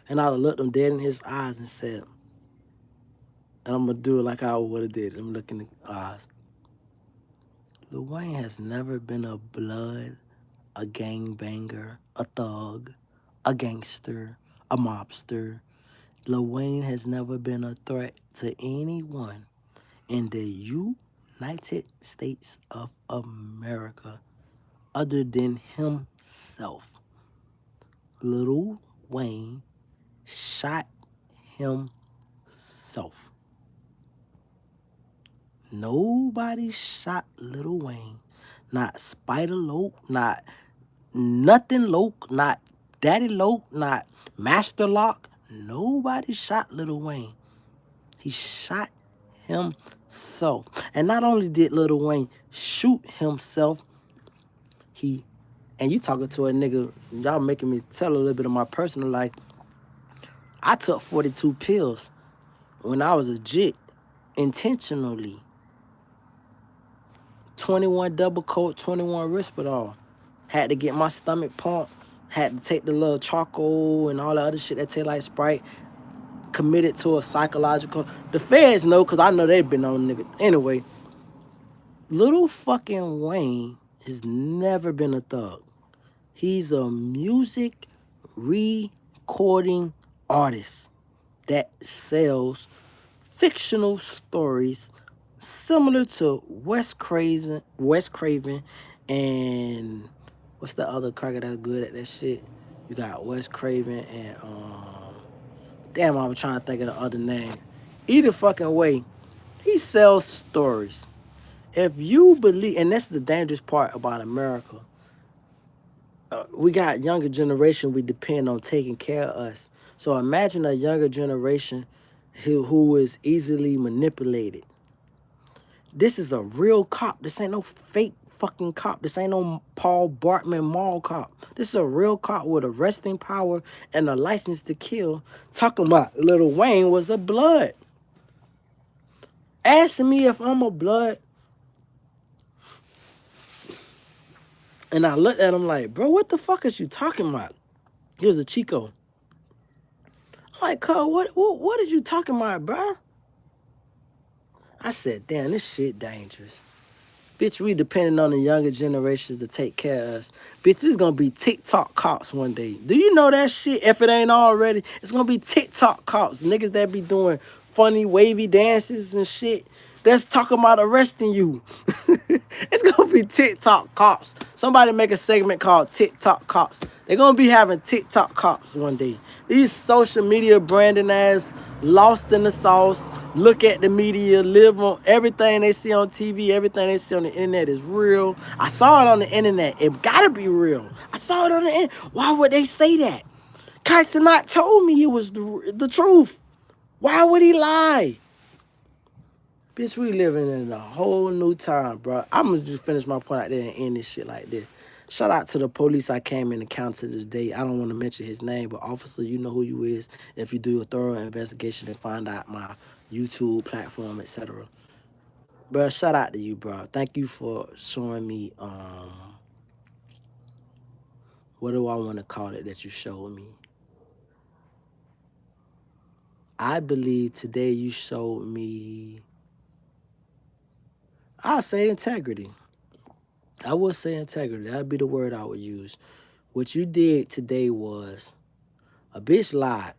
Speaker 1: And I'd have looked him dead in his eyes and said, and I'm gonna do it like I would have did. I'm looking in the eyes. Lil Wayne has never been a blood, a gangbanger, a thug, a gangster, a mobster. Lil Wayne has never been a threat to anyone in the United States of America other than himself. Lil Wayne shot himself. Nobody shot Lil Wayne. Not Spider Loke, not Nothing Loke, not Daddy Loke, not Master Lock. Nobody shot Lil Wayne. He shot himself. And not only did Lil Wayne shoot himself, and you talking to a nigga, y'all making me tell a little bit of my personal life. I took 42 pills when I was a jit, intentionally. 21 double coat, 21 Risperdal. Had to get my stomach pumped. Had to take the little charcoal and all the other shit that taste like Sprite. Committed to a psychological. The feds know, because I know they've been on nigga. Anyway, Little fucking Wayne has never been a thug. He's a music recording artist that sells fictional stories similar to Wes Craven, and what's the other cracker that's good at that shit? You got Wes Craven and damn, I was trying to think of the other name. Either fucking way, he sells stories. If you believe, and that's the dangerous part about America, we got younger generation we depend on taking care of us. So imagine a younger generation who is easily manipulated. This is a real cop. This ain't no fake fucking cop. This ain't no Paul Bartman mall cop. This is a real cop with arresting power and a license to kill. Talking about Lil Wayne was a blood. Asking me if I'm a blood. And I looked at him like, bro, what the fuck is you talking about? He was a Chico. I'm like, cuz, what are you talking about, bro? I said, damn, this shit dangerous. Bitch, we depending on the younger generations to take care of us. Bitch, there's gonna be TikTok cops one day. Do you know that shit? If it ain't already, it's gonna be TikTok cops. Niggas that be doing funny, wavy dances and shit. That's talking about arresting you. It's gonna be TikTok cops. Somebody make a segment called TikTok cops. They're gonna be having TikTok cops one day. These social media branding ass, lost in the sauce, look at the media, live on everything they see on TV, everything they see on the internet is real. I saw it on the internet. It gotta be real. I saw it on the internet. Why would they say that? Kaiser told me it was the truth. Why would he lie? Bitch, we living in a whole new time, bro. I'm gonna just finish my point out there and end this shit like this. Shout out to the police I came in encounter today. I don't want to mention his name, but officer, you know who you is. If you do a thorough investigation and find out my YouTube platform, etc. Bro, shout out to you, bro. Thank you for showing me, what do I want to call it that you showed me? I believe today you showed me, I'll say integrity. I would say integrity. That'd be the word I would use. What you did today was a bitch lied.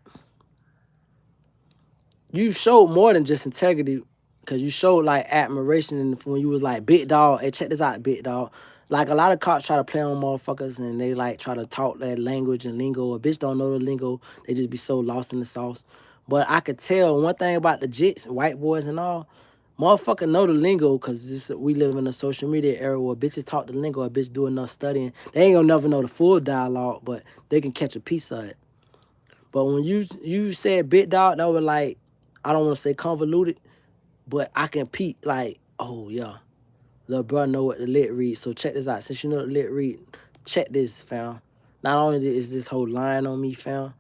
Speaker 1: You showed more than just integrity, because you showed like admiration when you was like, big dog, hey, check this out, big dog. Like a lot of cops try to play on motherfuckers and they like try to talk that language and lingo. A bitch don't know the lingo. They just be so lost in the sauce. But I could tell one thing about the jits, white boys and all, motherfucker know the lingo, because we live in a social media era where bitches talk the lingo. A bitch do enough studying. They ain't gonna never know the full dialogue, but they can catch a piece of it. But when you said big dog, that was like, I don't want to say convoluted, but I can peep like, oh yeah, little bro know what the lit read. So check this out. Since you know the lit read, check this, fam. Not only is this whole line on me, fam,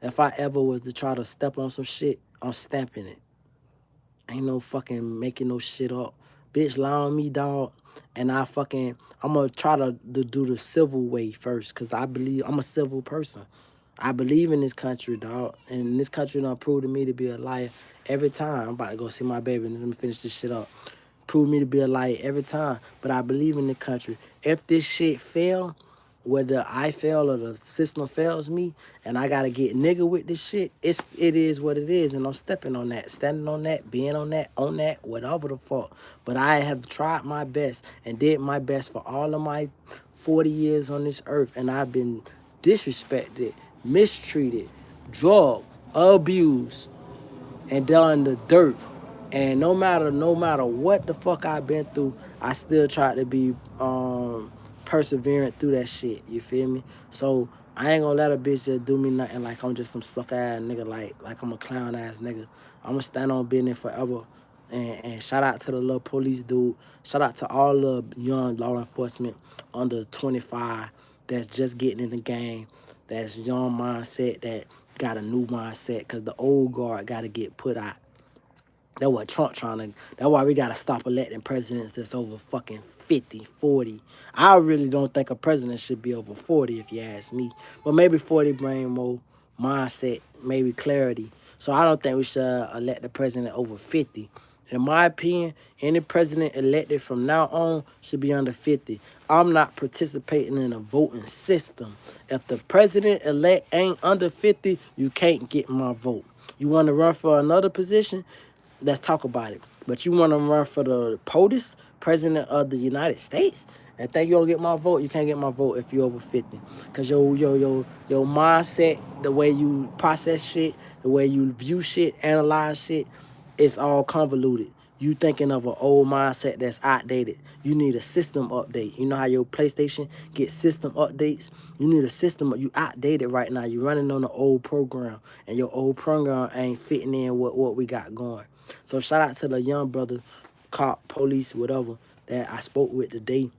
Speaker 1: If I ever was to try to step on some shit, I'm stamping it. Ain't no fucking making no shit up. Bitch, lie on me, dog. And I'm gonna try to do the civil way first, cause I believe I'm a civil person. I believe in this country, dog. And this country done proved to me to be a liar every time. I'm about to go see my baby and let me finish this shit up. Prove me to be a liar every time. But I believe in the country. If this shit fail, whether I fail or the system fails me, and I gotta get nigga with this shit, it is what it is, and I'm stepping on that, standing on that, being on that, whatever the fuck. But I have tried my best and did my best for all of my 40 years on this earth, and I've been disrespected, mistreated, drugged, abused, and done the dirt. And no matter what the fuck I've been through, I still try to be perseverant through that shit. You feel me? So I ain't gonna let a bitch just do me nothing like I'm just some suck ass nigga, like I'm a clown ass nigga. I'm gonna stand on business forever. And shout out to the little police dude. Shout out to all the young law enforcement under 25 that's just getting in the game. That's young mindset that got a new mindset, because the old guard got to get put out. That's what Trump trying to. That's why we gotta stop electing presidents that's over fucking 50, 40. I really don't think a president should be over 40, if you ask me. But maybe 40 bring more mindset, maybe clarity. So I don't think we should elect the president over 50. In my opinion, any president elected from now on should be under 50. I'm not participating in a voting system. If the president elect ain't under 50, you can't get my vote. You want to run for another position? Let's talk about it. But you want to run for the POTUS, President of the United States, and think you'll get my vote? You can't get my vote if you're over 50. Because your mindset, the way you process shit, the way you view shit, analyze shit, it's all convoluted. You thinking of an old mindset that's outdated. You need a system update. You know how your PlayStation gets system updates? You need a system. You outdated right now. You running on an old program, and your old program ain't fitting in with what we got going. So shout out to the young brother, cop, police, whatever, that I spoke with today,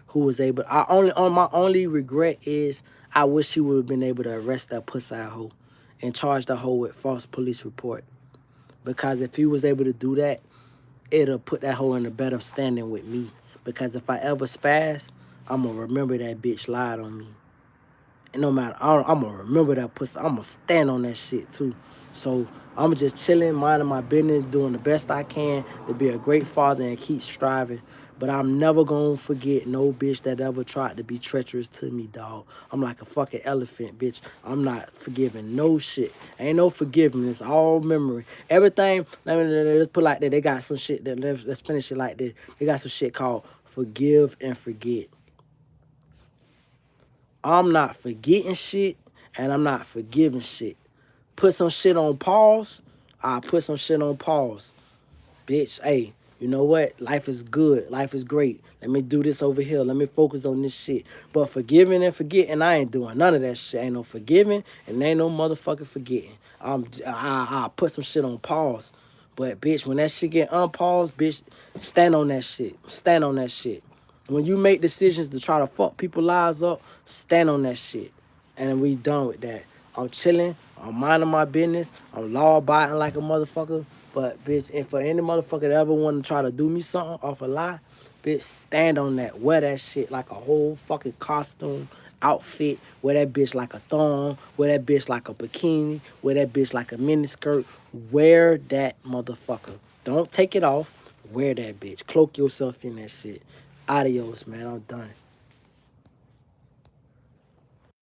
Speaker 1: who was able. My only regret is I wish he would have been able to arrest that pussy hoe and charge the hoe with false police report. Because if he was able to do that, it'll put that hoe in a better standing with me. Because if I ever spaz, I'm gonna remember that bitch lied on me. And no matter, I'm gonna remember that pussy. I'm gonna stand on that shit too. So I'm just chilling, minding my business, doing the best I can to be a great father and keep striving. But I'm never gonna forget no bitch that ever tried to be treacherous to me, dog. I'm like a fucking elephant, bitch. I'm not forgiving no shit. Ain't no forgiveness, all memory. Everything, let's put it like that. They got some shit that, let's finish it like this. They got some shit called forgive and forget. I'm not forgetting shit, and I'm not forgiving shit. Put some shit on pause, I put some shit on pause. Bitch, hey, you know what? Life is good. Life is great. Let me do this over here. Let me focus on this shit. But forgiving and forgetting, I ain't doing none of that shit. Ain't no forgiving and ain't no motherfucking forgetting. I put some shit on pause. But bitch, when that shit get unpaused, bitch, stand on that shit. Stand on that shit. When you make decisions to try to fuck people's lives up, stand on that shit. And we done with that. I'm chilling. I'm minding my business. I'm law abiding like a motherfucker. But bitch, and for any motherfucker that ever want to try to do me something off a lie, bitch, stand on that. Wear that shit like a whole fucking costume, outfit. Wear that bitch like a thong. Wear that bitch like a bikini. Wear that bitch like a miniskirt. Wear that motherfucker. Don't take it off. Wear that bitch. Cloak yourself in that shit. Adios, man. I'm done.